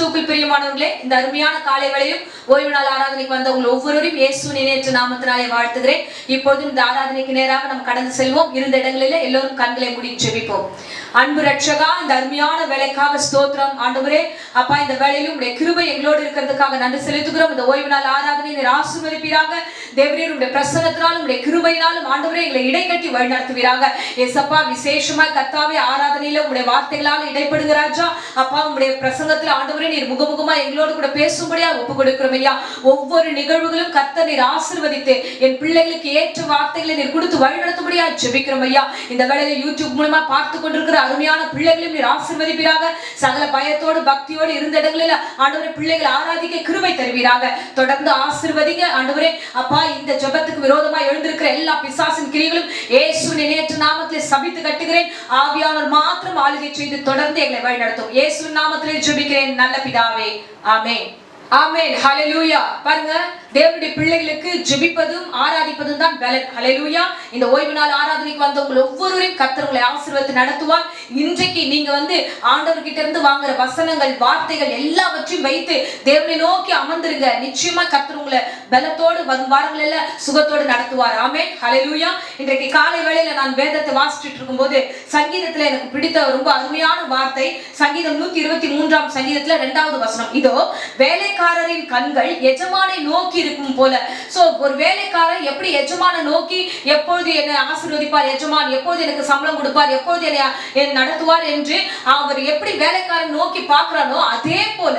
கிறிஸ்துவுக்குள் பிரியமானவர்களே, இந்த அருமையான காலை வேளையும் ஓய்வு நாள் ஆராதனைக்கு வந்த உங்கள் ஒவ்வொருவரையும் இயேசுவின் இணையற்ற நாமத்தினாலே வாழ்த்துகிறேன். இப்பொழுதும் இந்த ஆராதனைக்கு நேராக நாம் கடந்து செல்வோம். இருந்த இடங்களிலே எல்லோரும் கண்களை மூடி ஜெபிப்போம். அன்பு ரட்சகா, இந்த அருமையான வேலைக்காக ஸ்தோத்திரம் ஆண்டவரே. அப்பா, இந்த வேலையிலும் உடைய கிருபை எங்களோடு இருக்கிறதுக்காக நன்றி செலுத்துகிறோம். இந்த ஓய்வு நாள் ஆராதனை நீர் ஆசீர்வதிப்பீராக. தேவரே, உடைய பிரசன்னத்தினாலும் உடைய கிருபையினாலும் ஆண்டவரே எங்களை இடைக்கட்டி வழிநடத்துவீராக. ஏசப்பா, விசேஷமாய் கர்த்தாவே ஆராதனையில உடைய வார்த்தைகளால் இடைப்படுங்க ராஜா. அப்பா, உடைய பிரசங்கத்தில் ஆண்டவரே நீர் முகமுகமா எங்களோடு கூட பேசும்படியா ஒப்பு கொடுக்கிறோம் ஐயா. ஒவ்வொரு நிகழ்வுகளும் கர்த்தர் நீர் ஆசீர்வதித்து என் பிள்ளைகளுக்கு ஏற்ற வார்த்தைகளை நீர் கொடுத்து வழிநடத்தும்படியா ஜெபிக்கிறோம் ஐயா. இந்த வேளையில யூடியூப் மூலமா பார்த்து கொண்டிருக்கிற அருமையான பிள்ளைகளையும் நீர் ஆசீர்வதிப்பீராக. சகல பயத்தோடு பக்தியோடு இருந்த இடங்களில் ஆண்டவரே பிள்ளைகள் ஆராதிக்க கிருபை தருவீராக. தொடர்ந்து ஆசீர்வதிங்க ஆண்டவரே. அப்பா, இந்த ஜெபத்துக்கு விரோதமா எழுந்திருக்கிற எல்லா பிசாசின் கிரியைகளும் இயேசுவின் இணையற்ற நாமத்திலே சபித்து கட்டுகிறேன். ஆவியானவர் மாத்திரம் ஆளுகை செய்து தொடர்ந்து எங்களை வழிநடத்தும். இயேசுவின் நாமத்திலே ஜெபிக்கிறேன் நல்ல பிதாவே, ஆமென். ஆமென். ஹல்லேலூயா. பாருங்க, தேவனுடைய பிள்ளைகளுக்கு ஜெபிப்பதும் ஆராதிப்பதும் தான் பலன். ஹல்லேலூயா. இந்த ஓய்வு நாள் ஆராதனைக்கு வந்த உங்கள் ஒவ்வொருவரையும் கர்த்தர் உங்களை ஆசீர்வதித்து நடத்துவார். இன்றைக்கு நீங்க ஆண்டவர்கிட்ட இருந்து வாங்குற வசனங்கள், வார்த்தைகள் எல்லாவற்றையும் வைத்து தேவனை நோக்கி அமர்ந்துருங்க. நிச்சயமா கர்த்தர் உங்களை பலத்தோடு வரும் வாரங்கள் எல்லாம் சுகத்தோடு நடத்துவார். ஆமென். ஹல்லேலூயா. இன்றைக்கு காலை வேளையில நான் வேதத்தை வாசிச்சுட்டு இருக்கும்போது சங்கீதத்துல எனக்கு பிடித்த ரொம்ப அருமையான வார்த்தை, சங்கீதம் 123 சங்கீதத்துல 2வது வசனம். இதோ வேலைக்காரரின் கண்கள் எஜமானை நோக்கி இருக்கும் போல. சோ ஒரு வேலைக்காரர் எப்படி எஜமான நோக்கி எப்பொழுது என்னை ஆசீர்வதிப்பார் எஜமான், எப்பொழுது எனக்கு சம்பளம் கொடுப்பார், எப்பொழுது என்னை நடத்துவார் என்று அவர் எப்படி வேலைக்காரன் நோக்கி பார்க்கிறானோ, அதே போல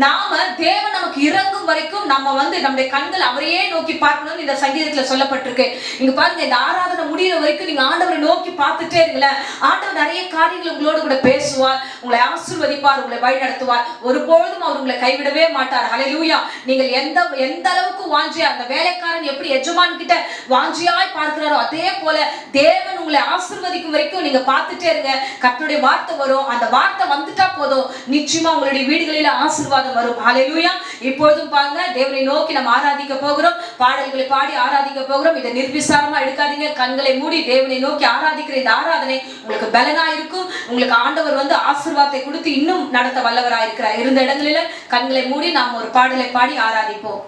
நாம தேவன் நமக்கு இறங்கும் வரைக்கும் நம்ம நம்முடைய கண்கள் அவரையே நோக்கி பார்க்கணும்னு இந்த சங்கீதத்துல சொல்லப்பட்டிருக்கு. இங்க பாருங்க, இந்த ஆராதனை முடிகிற வரைக்கும் நீங்க ஆண்டவரை நோக்கி பார்த்துட்டே இருங்களேன். ஆண்டவர் நிறைய காரியங்கள் உங்களோடு கூட பேசுவார், உங்களை ஆசீர்வதிப்பார், உங்களை வழி நடத்துவார். ஒருபொழுதும் அவர் உங்களை கைவிடவே மாட்டார். ஹல்லேலூயா. நீங்கள் எந்த அளவுக்கு வாஞ்சியா, அந்த வேலைக்காரன் எப்படி எஜமான் கிட்ட வாஞ்சியாய் பார்க்கிறாரோ அதே போல தேவன் உங்களை ஆசீர்வதிக்கும் வரைக்கும் நீங்க பார்த்துட்டே இருங்க. கர்த்தருடைய வார்த்தை வரும். அந்த வார்த்தை வந்துட்டா போதும், நிச்சயமா உங்களுடைய வீடுகளில ஆசீர்வாதம் வரும். ஹல்லேலூயா. இப்பொழுதும் பாருங்க, தேவனை நோக்கி நம்ம ஆராதிக்க போகிறோம். பாடல்களை பாடி ஆராதிக்க போகிறோம். இதை நிர்விசாரமா எடுக்காதீங்க. கண்களை மூடி தேவனை நோக்கி ஆராதிக்கிற இந்த ஆராதனை உங்களுக்கு பலனா இருக்கும். உங்களுக்கு ஆண்டவர் ஆசீர்வாதத்தை கொடுத்து இன்னும் நடத்த வல்லவராய் இருக்கிறார். இருந்த இடங்களில கண்களை மூடி நாம் ஒரு பாடலை பாடி ஆராதிப்போம்.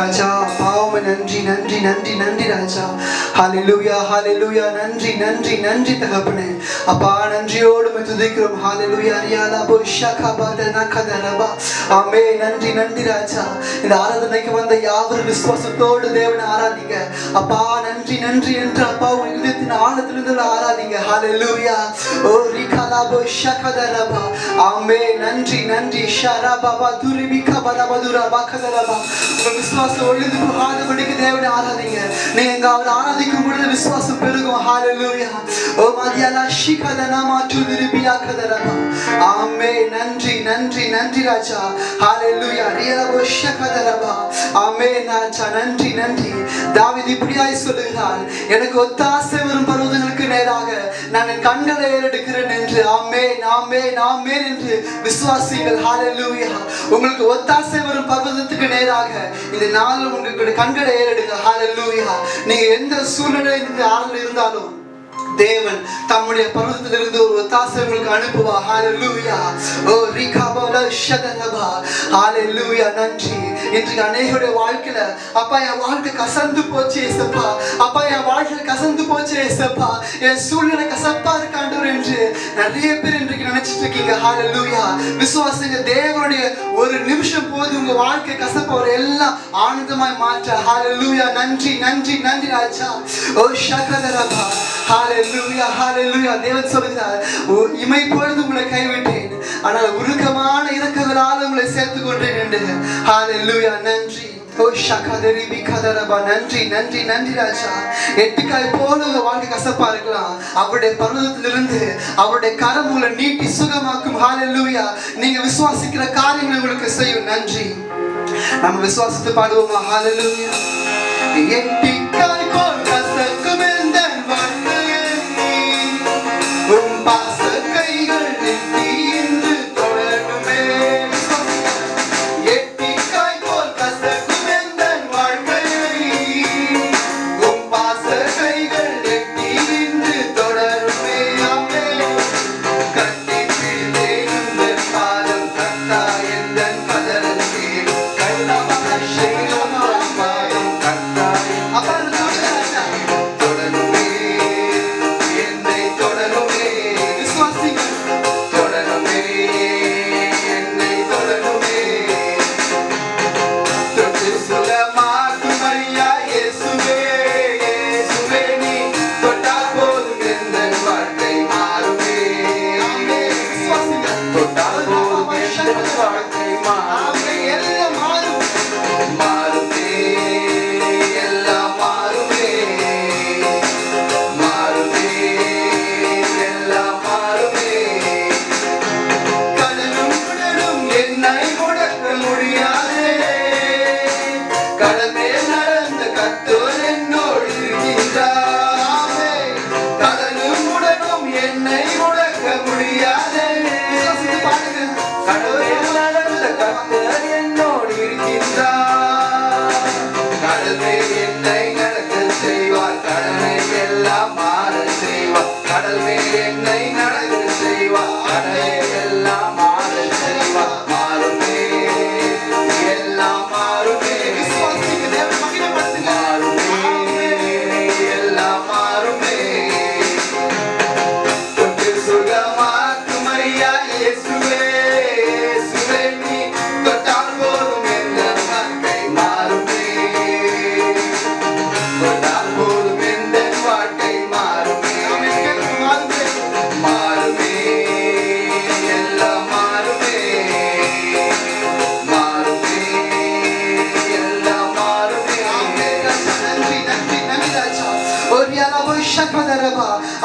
ராஜா. பாவமே நன்றி நன்றி நன்றி நன்றி ராஜா. ஹalleluya ஹalleluya. நன்றி நன்றி நன்றி தகப்பனே. அப்பா நன்றியோடு துதிக்கிறோம். ஹalleluya ரியாலா போஷகபதனா கதரபா. ஆமென். நன்றி நன்றி ராஜா. இந்த ஆராதனைக்கு வந்த யாவரும் விசுவாசத்தோடு தேவனை ஆராதிங்க. அப்பா நன்றி நன்றி என்று அப்பா உங்கள் இதயத்தின் ஆழத்திலிருந்து ஆராதிங்க. ஹalleluya. ஓ ரிகலா போஷகதரபா. ஆமென். நன்றி நன்றி ஷரபா துரிபிகா பரபதுரபா கதரபா. உங்கள் விசுவாசம் ஒளிந்து போகாதபடிக்கு தேவனை ஆராதிங்க. நீங்க அவரை ஆராதிக்கும் பொழுது விசுவாசம் பெருகும். ஹalleluya. ஓ மதியலா ஷிகதனா மாதுரிபியா கதரபா. ஆமென். நன்றி நன்றி நன்றி ராஜா. ஹalleluya ரியலா போஷகதரபா. ஆமென் ராஜா. நன்றி நன்றி. தாவீது இப்படியாய் சொல்லுகிறார், எனக்கு ஒத்தாசை வரும் பர்வதங்களுக்கு நேராக நான் என் கண்களை ஏறெடுக்கிறேன் என்று. ஆமென் ஆமென் ஆமென் என்று விசுவாசிகள். ஹalleluya. உங்களுக்கு ஒத்தாசை வரும் பர்வதத்துக்கு நேராக இந்த நாள் உங்களுக்கு கண்களை ஏறெடுங்க. ஹalleluya. நீங்க எந்த சூழ்நிலையில் ஆறுதல் இருந்தாலும் தேவன் தம்முடைய பர்வதத்திலிருந்து ஒரு ஒத்தாசை உங்களுக்கு அனுப்புவா. ஹalleluya. ஓ ரிகபல ஷதரபா. ஹalleluya. நன்றி. இன்றைக்கு அநேகருடைய வாழ்க்கையில அப்பா என் வாழ்க்கை கசந்து போச்சு ஏசப்பா, அப்பா என் வாழ்க்கை கசந்து போச்சு ஏசப்பா, என் சூழ்நிலை கசப்பா இருக்காண்டவர் என்று நிறைய பேர் இன்றைக்கு நினைச்சிட்டு இருக்கீங்க. ஹalleluya. விசுவாசிங்க, தேவனுடைய ஒரு நிமிஷம் போது உங்க வாழ்க்கை கசப்ப எல்லாம் ஆனந்தமாய் மாற்ற. ஹalleluya. நன்றி நன்றி நன்றி ராஜா. ஓ ஷகதரபா. ஹalleluya ஹalleluya. தேவன் சொல்கிறார், இமை பொழுது உங்களை கைவிட்டேன், ஆனால் உருக்கமான இரக்கங்களால் உங்களை சேர்த்துக் கொண்டேன் என்று. ஹalleluya. நன்றி. ஓ ஷகதரி பிகதரபா. நன்றி நன்றி நன்றி ராஜா. எட்டுக்காய் போல உங்க வாழ்க்கை கசப்பா இருக்கலாம், அவருடைய பர்வதத்திலிருந்து அவருடைய கரம் உங்களை நீட்டி சுகமாக்கும். ஹalleluya. நீங்க விசுவாசிக்கிற காரியங்களை உங்களுக்கு செய்யும். நன்றி. நம்ம விசுவாசத்தை பாடுவோமா? ஹalleluya. எட்டுக்காய் போல் கசக்கும் இந்த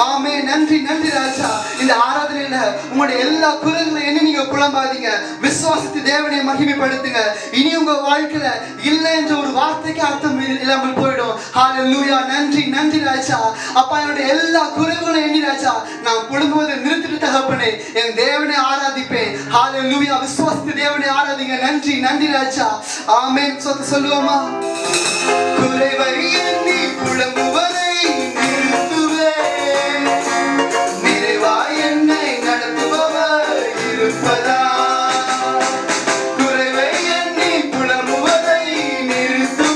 ஆமென். நன்றி நன்றி ராஜா. இந்த ஆராதனையில உங்களுடைய எல்லா குறைகளையும் எண்ணி நீங்க புலம்பாதீங்க. விசுவாசித்து தேவனை மகிமைப்படுத்துங்க. இனி உங்க வாழ்க்கையில இல்லை என்ற ஒரு வார்த்தைக்கு அர்த்தம் இல்லாமல் போயிடும். ஹalleluya. நன்றி நன்றி ராஜா. அப்பா என்னுடைய எல்லா குறைகளையும் எண்ணி ராஜா நான் புலம்புவதை நிறுத்திட்டு தகப்பனே என் தேவனை ஆராதிப்பேன். ஹalleluya. விசுவாசித்து தேவனை ஆராதிங்க. நன்றி நன்றி ராஜா. ஆமென். சொல்லுவோமா? குறைவை எண்ணி புலம்புவதை இருப்பதா, குறைவை எண்ணி புலம்புவதை நிறுத்துவே.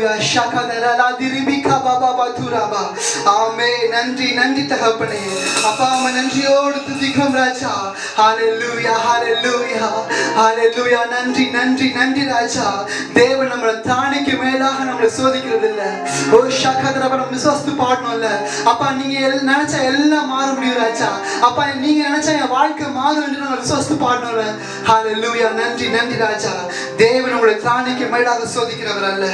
ஹalleluya ஷகதரலா திரிபிகா பாபா பதுராபா ஆமென் நன்றி நன்றி தகப்பனே அப்பா உம்மை நன்றியோடு துதிக்கிறோம் ராஜா ஹalleluya ஹalleluya ஹalleluya நன்றி நன்றி நன்றி ராஜா தேவன் நம்மளை தாணிக்கு மேலாக நம்மளை சோதிக்கிறது இல்ல ஓ ஷகதரபா நம்ம விசுவாசத்து பாடணும்ல அப்பா நீங்க நினைச்சா எல்லாம் மாற முடியும் ராஜா அப்பா நீங்க நினைச்சா என் வாழ்க்கை மாறும் என்று நம்ம விசுவாசத்து பாடணும்ல ஹalleluya நன்றி நன்றி ராஜா தேவன் உங்களை தாணிக்கு மேலாக சோதிக்கிறவர் அல்ல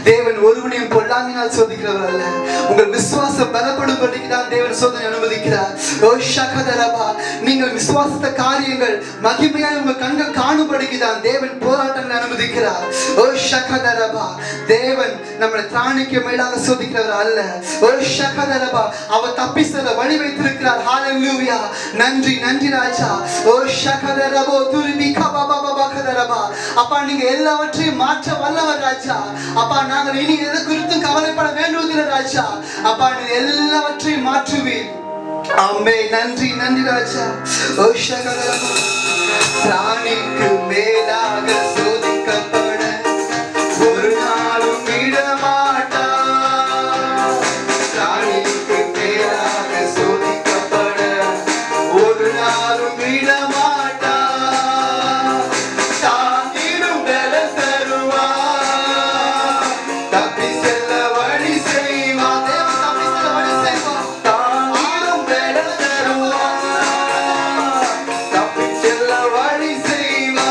தேவன் ஒருவனையும் பொல்லாங்கினால் சோதிக்கிறவர் அல்ல உங்கள் விசுவாசம் பலப்படும்படிக்கு தான் தேவன் சோதனை அனுமதிக்கிறார் ஓ ஷகதரபா நீங்கள் விசுவாசத்த காரியங்கள் மகிமையாய் உங்கள் கண்கள் காணும்படிக்கு தான் தேவன் போராட்டங்களை அனுமதிக்கிறார் ஓ ஷகதரபா தேவன் நம்மளை தாணிக்கு மேலாக சோதிக்கிறவர் அல்ல ஓ ஷகதரபா அவர் தப்பி செல்ல வழி வைத்திருக்கிறார் ஹalleluya நன்றி நன்றி ராஜா ஓ ஷகதரபோ துரிபிகா பாபா பாபா கதரபா அப்பா நீங்க எல்லாவற்றையும் மாற்ற வல்லவர் ராஜா அப்பா நாங்கள் இனி எதை குறித்தும் கவலைப்பட வேண்டுவதில்லை ராஜா அப்பா நீங்க எல்லாவற்றையும் மாற்றுவீர் ஆமென் நன்றி நன்றி ராஜா ஓ ஷகதரபா பிராணிக்கு மேலாக சோதிக்கப்பட ஒரு நாளும் விடமாட்டா பிராணிக்கு மேலாக சோதிக்கப்பட ஒரு நாளும் விடமாட்டா தாங்கிடும் பல தருவா தப்பி செல்ல வழி செய்வா தேவன் தப்பி செல்ல வழி செய்வா தாங்கிடும் பல தருவா தப்பி செல்ல வழி செய்வா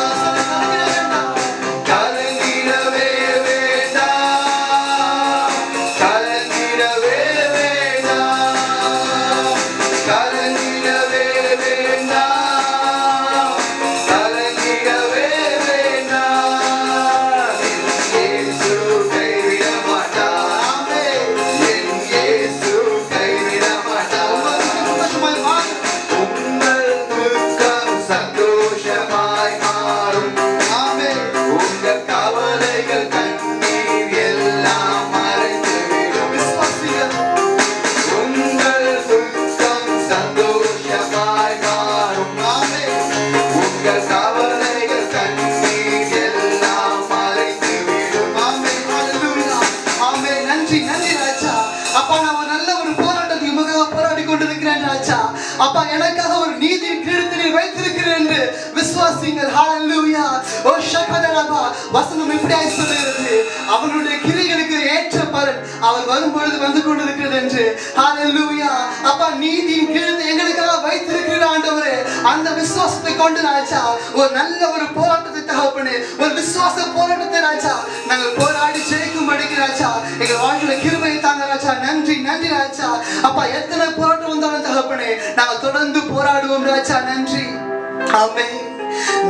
கலங்கிடவே வேண்டாம் கலங்கிடவே வேண்டாம் கலங்கிடவே வேண்டாம் கலங்கிடவே வேண்டாம் இயேசு கைவிட மாட்டார் என் இயேசு கைவிட மாட்டார் உங்கள் துக்கம் சந்தோஷமாய் மாறும் உங்கள் கவலைகள் கண்ணீர் எல்லாம் மறைந்துவிடும் உங்கள் துக்கம் சந்தோஷமாய் மாறும் உங்கள் கவலைகள் கண்ணீர் எல்லாம் மறைந்துவிடும் ஆமென் நன்றி நன்றி ராஜா அப்பா நான் ஒரு நல்ல ஒரு போராட்டத்துக்கு முகமாக போராடி கொண்டிருக்கிறேன் ராஜா அப்பா எனக்காக ஒரு நீதியின் கிரீடத்தை வைத்திருக்கிறேன் என்று விசுவாசிங்கள் ஹalleluya ஓ ஷகதரபா வசனம் இப்படியாய் சொல்கிறது அவனுடைய கிரியைகளுக்கு ஏற்ற பலன் அவர் வரும்பொழுது வந்து கொண்டிருக்கிறது என்று ஹalleluya அப்பா நீதியின் கிரீடத்தை எங்களுக்காக வைத்திருக்கிற ஆண்டவரே அந்த விசுவாசத்தை கொண்டு ராஜா ஒரு நல்ல ஒரு போராட்டத்தை தகப்பனே ஒரு விசுவாச போராட்டத்தை ராஜா நாங்கள் போராடி ஜெயிக்கும்படிக்கு ராஜா எங்கள் வாழ்க்கையில கிருபையை தாங்க ராஜா நன்றி நன்றி ராஜா அப்பா எத்தனை போராட்டம் வந்தாலும் தகப்பனே நாங்கள் தொடர்ந்து போராடுவோம் ராஜா நன்றி ஆமென்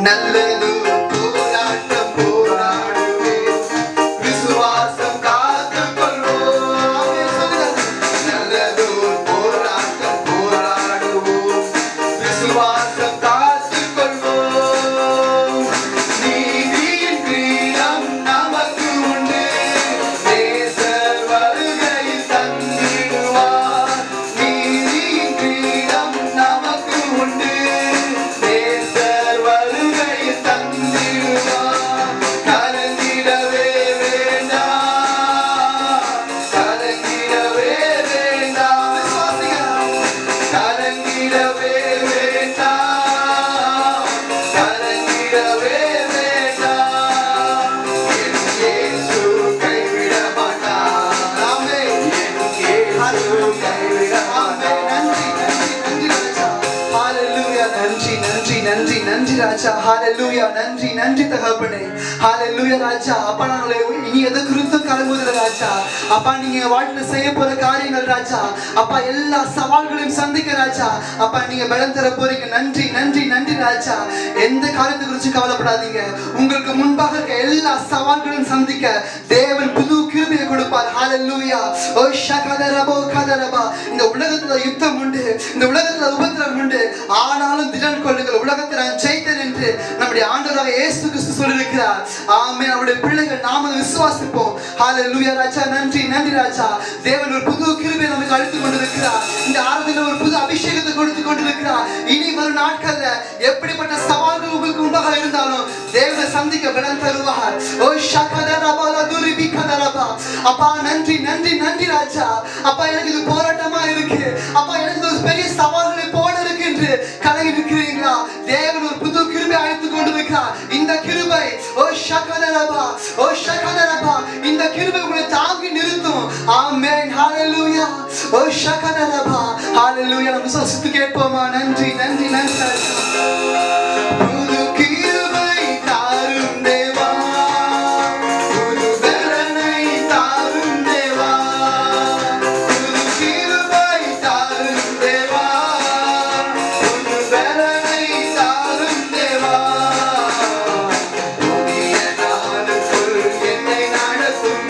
நல்லது போராட்டம் போராடுவேன் விசுவாசம் காத்துக் கொள்வோம் ஆமென் சொல்லுங்க நல்லது போராட்டம் போராடுவோம் விசுவாசம் காத்துக் கொள்வோம் நீதியின் கிரீடம் நமக்கு உண்டு நேசர் வருகையில் தந்திடுவார் நீதியின் கிரீடம் நமக்கு உண்டு நேசர் வருகையில் தந்திடுவார் கலங்கிடவே வேண்டாம் கலங்கிடவே வேண்டாம் விசுவாசிகள் கலங்கிடவே வேண்டாம் கலங்கிடவே வேண்டாம் என் இயேசு கைவிட மாட்டார் ஆமென் என் இயேசு கைவிட மாட்டார் நன்றி நன்றி நன்றி ராஜா ஹalleluya நன்றி நன்றி நன்றி நன்றி ராஜா ஹalleluya நன்றி நன்றி தகப்பனே ஹalleluya ராஜா அப்பா நாங்களே இனி எதை குறித்து கலங்குவதில்லை ராஜா அப்பா நீங்க வாழ்க்கையில செய்ய போற காரியங்கள் ராஜா அப்பா எல்லா சவால்களையும் சந்திக்க ராஜா அப்பா நீங்க பலம் தர போறீங்க நன்றி நன்றி நன்றி ராஜா எந்த காரியத்தை குறித்து கவலைப்படாதீங்க உங்களுக்கு முன்பாக இருக்க எல்லா சவால்களையும் சந்திக்க தேவன் புது கிருபையை கொடுப்பார் ஹalleluya ஓ ஷகதரபோ கதரபா இந்த உலகத்துல யுத்தம் உண்டு இந்த உலகத்துல உபத்திரவம் உண்டு ஆனாலும் திடன் கொள்ளுங்கள் உலகத்தை நான் ஜெயித்தேன் என்று நம்முடைய ஆண்டவராக இயேசு கிறிஸ்து சொல்லியிருக்கிறார் ஆமென் அவருடைய பிள்ளைகள் நாம விசுவாசிப்போம் ஹalleluya ராஜா நன்றி நன்றி ராஜா தேவன் ஒரு புது கிருபையை நமக்கு அளித்துக் கொண்டிருக்கிறார் இந்த ஆராதனையில ஒரு புது அபிஷேகத்தை கொடுத்து கொண்டிருக்கிறார். இனி வரும் நாட்கள்ல எப்படிப்பட்ட சவால்கள் உங்களுக்கு முன்பாக இருந்தாலும் தேவனை சந்திக்க பலன் தருவார். ஓ ஷகதரபா லதுரிபி கதரபா. அப்பா நன்றி நன்றி நன்றி ராஜா. அப்பா எனக்கு இது போராட்டமா இருக்கு, அப்பா எனக்கு ஒரு பெரிய சவால்களை போட இருக்கு என்று கலங்கி இருக்கிறீங்களா? தேவன் ஒரு புது கிருபை அழைத்து கொண்டிருக்கிறார். இந்த கிருபை ஓ ஷகதரபா ஓ ஷகதரபா இந்த கிருபை உங்களை தாங்கி நிறுத்தும். ஆமென் ஹalleluya. ஓ ஷகதரபா ஹalleluya. நம்ம சொல்லிட்டு கேட்போமா? நன்றி நன்றி நன்றி ராஜா. புது கிருபை தாரும் தேவா, புது பலனை தாரும் தேவா, புது கிருபை தாரும் தேவா, புது பலனை தாரும் தேவா. புதிய நாளுக்குள் என்னை நடத்தும்,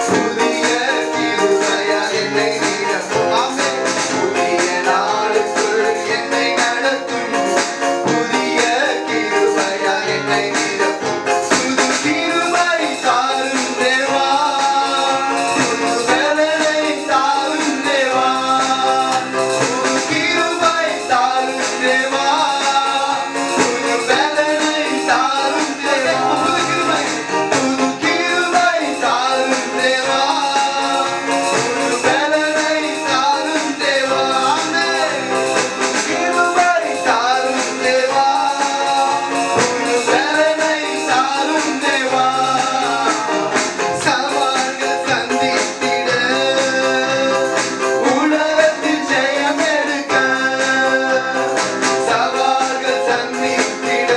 புதிய கிருபையா என்னை நிரப்பும். ஆமென். புதிய நாளுக்குள் என்னை நடத்தும், புதிய கிருபையா என்னை நிரப்பும். புது கிருபை தாரும் தேவா, புது பலனை தாரும் தேவா, புது கிருபை தாரும் தேவா, புது பலனை தாரும் தேவா. புது கிருபை தாரும் தேவா, புது பலனை தாரும் தேவா. ஆமென். கிருபை தாரும் தேவா, புது பலனை தாரும் தேவா. சவால்கள் சந்தித்திட, உலகத்தில் ஜெயம் எடுக்க, சவால்கள் சந்தித்திட,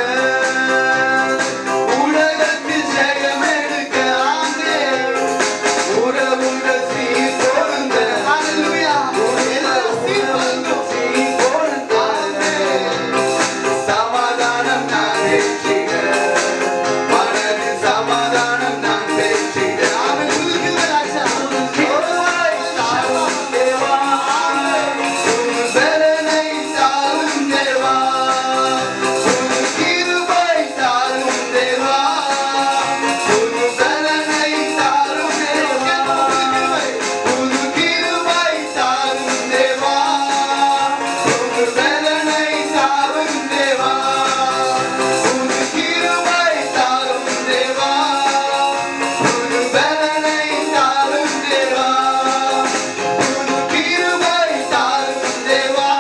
உலகத்தில் ஜெயம் எடுக்க. ஆமென். உறவுகள் சீர் பொருந்த. ஹalleluya. உறவுகள் சீர் பொருந்த. ஆமென். சமாதானம் நான் பெற்றிட, மனதில் சமாதானம் நான் பெற்றிட. ஆமென். புது கிருபை ராஜா. கிருபை தாரும் தேவா, புது பலனை தாரும் தேவா, புது கிருபை தாரும் தேவா, புது பலனை தாரும் தேவா. புது கிருபை தாரும் தேவா, புது பலனை தாரும் தேவா, புது கிருபை தாரும் தேவா, புது பலனை தாரும் தேவா, புது கிருபை தாரும் தேவா.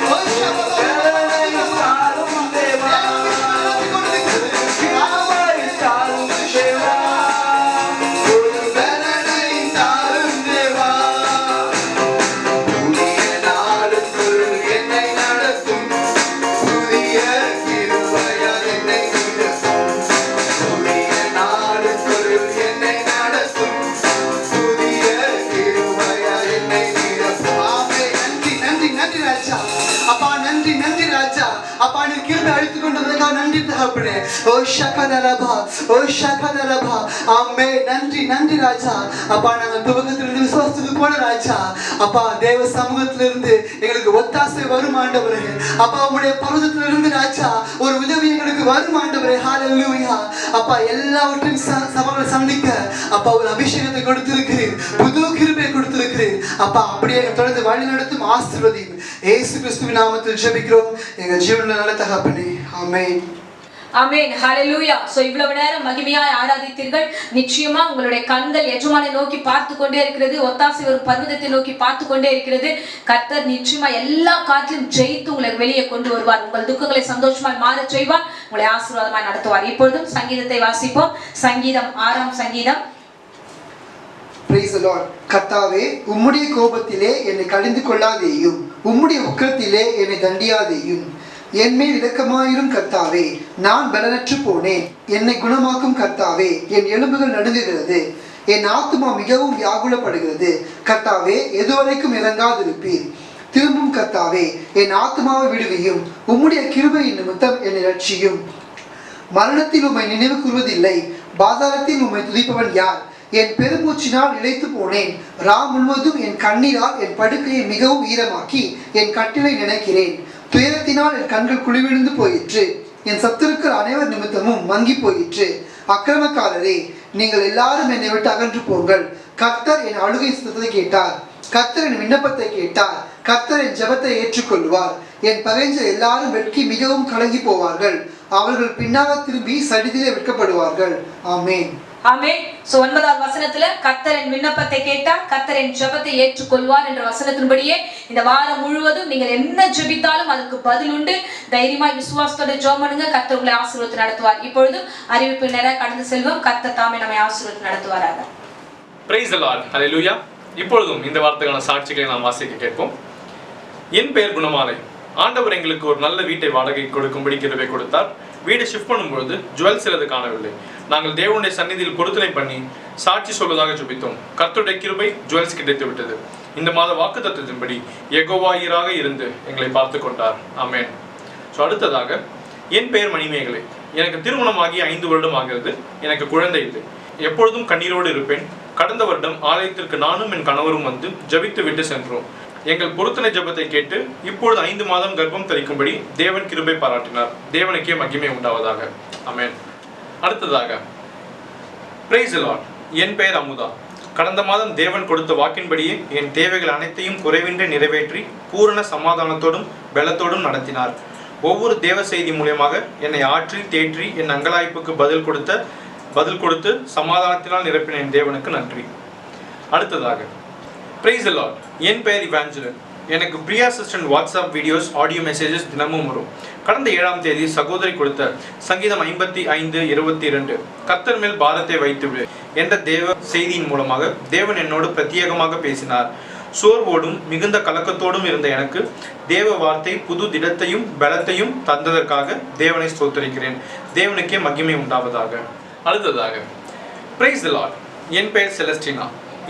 ஓ பலனை தாரும் தேவா, கிருபை தாரும் தேவா, புது பலனை தாரும் தேவா. புதிய நாளுக்குள் என்னை நடத்தும், புதிய கிருபையா என்னை நிரப்பும். புதிய நாளுக்குள் என்னை நடத்தும், புதிய கிருபையா என்னை நிரப்பும். ஆமென். நன்றி நன்றி நன்றி ராஜா. அப்பா நன்றி நன்றி ராஜா. அப்பா நீ கிருபை அழைத்து கொண்டு வந்ததுக்காக நன்றி தகப்பனே. ஓ ஷகதரபா ஓ ஷகதரபா. ஆமென். நன்றி நன்றி ராஜா. அப்பா நாங்கள் துவக்கத்திலிருந்து விசுவாசத்துக்கு போன ராஜா. அப்பா தேவ சமூகத்திலிருந்து எங்களுக்கு ஒத்தாசை வரும் ஆண்டவரே. அப்பா உங்களுடைய பர்வதத்திலிருந்து ராஜா ஒரு உதவி எங்களுக்கு வரும் ஆண்டவரே. ஹalleluya. அப்பா எல்லாவற்றையும் சவால்களை சந்திக்க அப்பா ஒரு அபிஷேகத்தை கொடுத்திருக்கிறீர், புது கிருபையை கொடுத்திருக்கிறீர். அப்பா அப்படியே எங்களை தொடர்ந்து வழி நடத்தும் ஆசீர்வதியும். இயேசு கிறிஸ்துவின் நாமத்தில் ஜெபிக்கிறோம் எங்கள் ஜீவனில் நல்ல தகப்பனே. ஆமென். ஆமென் ஹalleluya. சோ இவ்வளவு நேரம் மகிமையாய் ஆராதித்தீர்கள். நிச்சயமா உங்களுடைய கண்கள் எஜமானை நோக்கி பார்த்து கொண்டே இருக்கிறது, ஒத்தாசை வரும் பர்வதத்தை நோக்கி பார்த்து கொண்டே இருக்கிறது. கர்த்தர் நிச்சயமா எல்லா காற்றிலும் ஜெயித்து உங்களை வெளியே கொண்டு வருவார். உங்கள் துக்கங்களை சந்தோஷமாய் மாறச் செய்வார், உங்களை ஆசீர்வாதமாய் நடத்துவார். இப்பொழுதும் சங்கீதத்தை வாசிப்போம். சங்கீதம் 6ஆம் சங்கீதம். Praise the Lord. கர்த்தாவே உம்முடைய கோபத்திலே என்னை கடிந்து கொள்ளாதேயும், உம்முடைய உக்கிரத்திலே என்னை தண்டியாதேயும். என்மேல் இரக்கமாயிரும் கர்த்தாவே, நான் பலனற்று போனேன். என்னை குணமாக்கும் கர்த்தாவே, என் எலும்புகள் நடுங்குகிறது, என் ஆத்துமா மிகவும் வியாகுலப்படுகிறது. கர்த்தாவே எதுவரைக்கும் இறங்காதிருப்பீர்? திரும்பும் கர்த்தாவே, என் ஆத்துமாவை விடுவியும், உம்முடைய கிருபையின் நிமித்தம் என்னை ரட்சியும். மரணத்தில் உம்மை நினைவு கூறுவதில்லை, பாதாளத்தில் உம்மை துதிப்பவன் யார்? என் பெருமூச்சினால் இழைத்து போனேன். முழுவதும் என் கண்ணீரால் என் படுக்கையை மிகவும் ஈரமாக்கி என் கட்டிலை நினைக்கிறேன். துயரத்தினால் என் கண்கள் குழிவிழுந்து போயிற்று, என் சத்துருக்கள் அனைவர் நிமித்தமும் மங்கி போயிற்று. அக்கிரமக்காரரே, நீங்கள் எல்லாரும் என்னை விட்டு அகன்று போங்கள். கர்த்தர் என் அழுகை சத்தத்தை கேட்டார், கர்த்தரின் விண்ணப்பத்தை கேட்டார். கர்த்தரின் ஜெபத்தை ஏற்றுக்கொள்வார். என் பகைஞர் எல்லாரும் வெட்கி மிகவும் கலங்கி போவார்கள். அவர்கள் பின்னாக திரும்பி சடிதிலே வெட்கப்படுவார்கள். ஆமென். ஆமென். சோ 9வது வசனத்துல கர்த்தரின் விண்ணப்பத்தை கேட்டார், கர்த்தரின் ஜெபத்தை ஏற்றுக்கொள்வார் என்ற வசனத்தின்படியே இந்த வாரம் முழுவதும் நீங்கள் என்ன ஜெபித்தாலும் அதுக்கு பதில் உண்டு. தைரியமாய் விசுவாசத்தோட ஜெபம் பண்ணுங்க. கர்த்தர் உங்களை ஆசீர்வாதம் நடத்துவார். இப்பொழுது அறிவிப்பு நேரா கடந்து செல்வோம். கர்த்தர் தாமே நம்மை ஆசீர்வாதம் நடத்துவாராக. Praise the Lord. Hallelujah. இப்பொழுதும் இந்த வார்த்தைக்கான சாட்சிகளை நாம் வாசிக்க கேட்போம். என் பெயர் குணமாலை. ஆண்டவர் எங்களுக்கு ஒரு நல்ல வீட்டை வாடகை கொடுக்கும்படி கிருபை கொடுத்தார். வீடு ஷிஃப்ட் பண்ணும்பொழுது ஜுவல் சிலது காணவில்லை. நாங்கள் தேவனுடைய சந்நிதியில் பொருத்தனை பண்ணி சாட்சி சொல்வதாக ஜெபித்தோம். கர்த்தருடைய கிருபை ஜுவல்ஸ் கிடைத்து விட்டது. இந்த மாத வாக்குத்தத்தத்தின்படி யெகோவாயராக இருந்து எங்களை பார்த்து கொண்டார். ஆமென். ஸோ அடுத்ததாக என் பெயர் மணிமேகலை. எனக்கு திருமணமாகி 5 வருடம் ஆகிறது. எனக்கு குழந்தை இல்லை. எப்பொழுதும் கண்ணீரோடு இருப்பேன். கடந்த வருடம் ஆலயத்திற்கு நானும் என் கணவரும் வந்து ஜெபித்து விட்டு சென்றோம். எங்கள் பொருத்தனை ஜெபத்தை கேட்டு இப்பொழுது 5 மாதம் கர்ப்பம் தரிக்கும்படி தேவன் கிருபை பாராட்டினார். தேவனுக்கே மகிமை உண்டாவதாக. ஆமென். அடுத்ததாக பிரைஸ் தி லார்ட். என் பெயர் அமுதா. கடந்த மாதம் தேவன் கொடுத்த வாக்கின்படியே என் தேவைகள் அனைத்தையும் குறைவின்றி நிறைவேற்றி பூரண சமாதானத்தோடும் பலத்தோடும் நடத்தினார். ஒவ்வொரு தேவ செய்தி மூலமாக என்னை ஆற்றி தேற்றி என் அங்கலாய்ப்புக்கு பதில் கொடுத்து சமாதானத்தினால் நிரப்பின என் தேவனுக்கு நன்றி. அடுத்ததாக பிரைஸ் தி லார்ட். என் பெயர் இவாஞ்சலின். எனக்கு Priya sister WhatsApp videos audio messages தினமும் வரும். கடந்த 7ஆம் தேதி சகோதரி கொடுத்த சங்கீதம் 55:22 கர்த்தர் மேல் பாரத்தை வைத்துவிடு என்ற தேவ செய்தியின் மூலமாக தேவன் என்னோடு பிரத்யேகமாக பேசினார். சோர்வோடும் மிகுந்த கலக்கத்தோடும் இருந்த எனக்கு தேவ வார்த்தை புது திடத்தையும் பலத்தையும் தந்ததற்காக தேவனை ஸ்தோத்திரிக்கிறேன். தேவனுக்கே மகிமை உண்டாவதாக. அடுத்ததாக பிரைஸ் தி லார்ட். என் பெயர் செலஸ்டினா.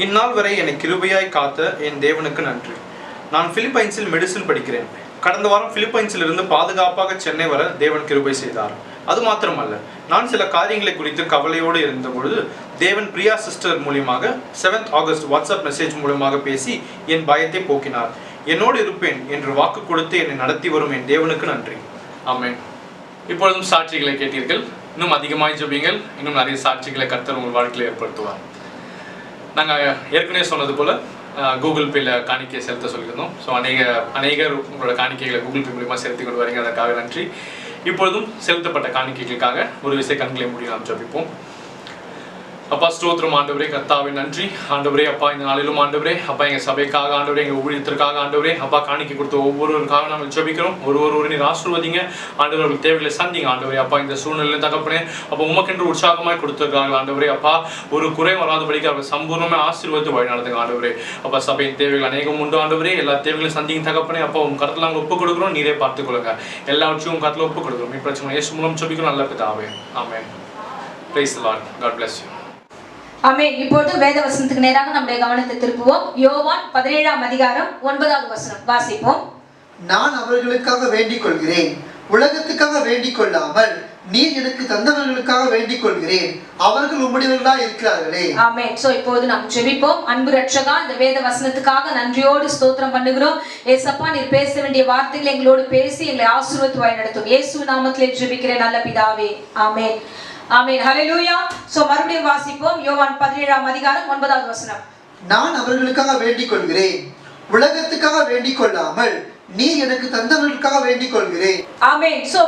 இந்நாள் வரை என்னை கிருபையாய் காத்த என் தேவனுக்கு நன்றி. நான் பிலிப்பைன்ஸில் மெடிசின் படிக்கிறேன். கடந்த வாரம் பிலிப்பைன்ஸில் இருந்து பாதுகாப்பாக சென்னை வர தேவன் கிருபை செய்தார். அது மாத்திரமல்ல, நான் சில காரியங்களை குறித்து கவலையோடு இருந்த பொழுது தேவன் பிரியா சிஸ்டர் மூலியமாக 7th ஆகஸ்ட் வாட்ஸ்அப் மெசேஜ் மூலமாக பேசி என் பயத்தை போக்கினார். என்னோடு இருப்பேன் என்று வாக்கு கொடுத்து என்னை நடத்தி வரும் என் தேவனுக்கு நன்றி. ஆமென். இப்பொழுதும் சாட்சிகளை கேட்டீர்கள். இன்னும் அதிகமாய் ஜெபியுங்கள். இன்னும் நிறைய சாட்சிகளை கர்த்தர் உங்கள் வாழ்க்கையில் ஏற்படுத்துவார். நாங்கள் ஏற்கனவே சொன்னது போல் கூகுள் பேல காணிக்கை செலுத்த சொல்லியிருந்தோம். ஸோ அநேகர் உங்களோட காணிக்கைகளை கூகுள் பே மூலியமாக செலுத்தி கொண்டு வரீங்க. அதற்காக நன்றி. இப்பொழுதும் செலுத்தப்பட்ட காணிக்கைகளுக்காக ஒரு விஷயம் கண்களை மூடி நாம் ஜெபிப்போம். அப்பா ஸ்தோத்திரம் ஆண்டவரே, கர்த்தாவே நன்றி ஆண்டவரே. அப்பா இந்த நாளிலும் ஆண்டவரே, அப்பா எங்கள் சபைக்காக ஆண்டவரே, எங்கள் ஊழியத்திற்காக ஆண்டவரே, அப்பா காணிக்கை கொடுத்த ஒவ்வொருவருக்காக நாங்கள் ஜெபிக்கிறோம். ஒருவரை நீர் ஆசீர்வதிங்க ஆண்டவர்கள் தேவைகளை சந்திங்க ஆண்டவரே. அப்பா இந்த சூழ்நிலையில் தகப்பனே அப்போ உமக்கென்று உற்சாகமாய் கொடுத்திருக்காங்க ஆண்டவரே. அப்பா ஒரு குறை வராதபடிக்கு அவர்கள் சம்பூர்ணமாக ஆசீர்வதித்து வழி நடத்துங்க ஆண்டவரே. அப்பா சபையின் தேவைகள் அநேகம் உண்டு ஆண்டவரே. எல்லா தேவைகளையும் சந்திங்க தகப்பனே. அப்பா உங்க கருத்தில் நாங்கள் ஒப்புக் கொடுக்குறோம். நீரே பார்த்துக்கொள்ளுங்க. எல்லாவற்றையும் உங்க கருத்தில் ஒப்புக் கொடுக்குறோம். பிரச்சனை இயேசு மூலம் ஜெபிக்கிறோம் நல்ல பிதாவே. ஆமென். Praise the Lord. God bless you. ஆமென். இப்பொழுது வேத வசனத்துக்கு நேராக நம்முடைய கவனத்தை திருப்புவோம். யோவான் 17ஆம் அதிகாரம் 9வது வசனம் வாசிப்போம். நான் அவர்களுக்காக வேண்டிக் கொள்கிறேன், உலகத்துக்காக வேண்டிக் கொள்ளாமல் நீர் எனக்கு தந்தவர்களுக்காக வேண்டிக் கொள்கிறேன். அவர்கள் உம்முடையவர்களாய் இருக்கிறார்களே. ஆமென். சோ இப்போது நாம் ஜெபிப்போம். அன்பு ரட்சகா, இந்த வேத வசனத்துக்காக நன்றியோடு ஸ்தோத்திரம் பண்ணுகிறோம். ஏசப்பா நீர் பேச வேண்டிய வார்த்தைகளை எங்களோடு பேசி எங்களை ஆசீர்வதித்து வழி நடத்தும். இயேசு நாமத்திலே ஜெபிக்கிறேன் நல்ல பிதாவே. ஆமென். ஆமென். ஹல்லேலூயா. சோ மறுபடியும் வாசிப்போம். யோவான் 17ஆம் அதிகாரம் 9வது வசனம். நான் அவர்களுக்காக வேண்டிக் கொள்கிறேன், உலகத்துக்காக வேண்டிக் கொள்ளாமல் நீ எனக்கு தந்தவர்களுக்காக வேண்டிக் கொள்கிறேன். ஆமென். சோ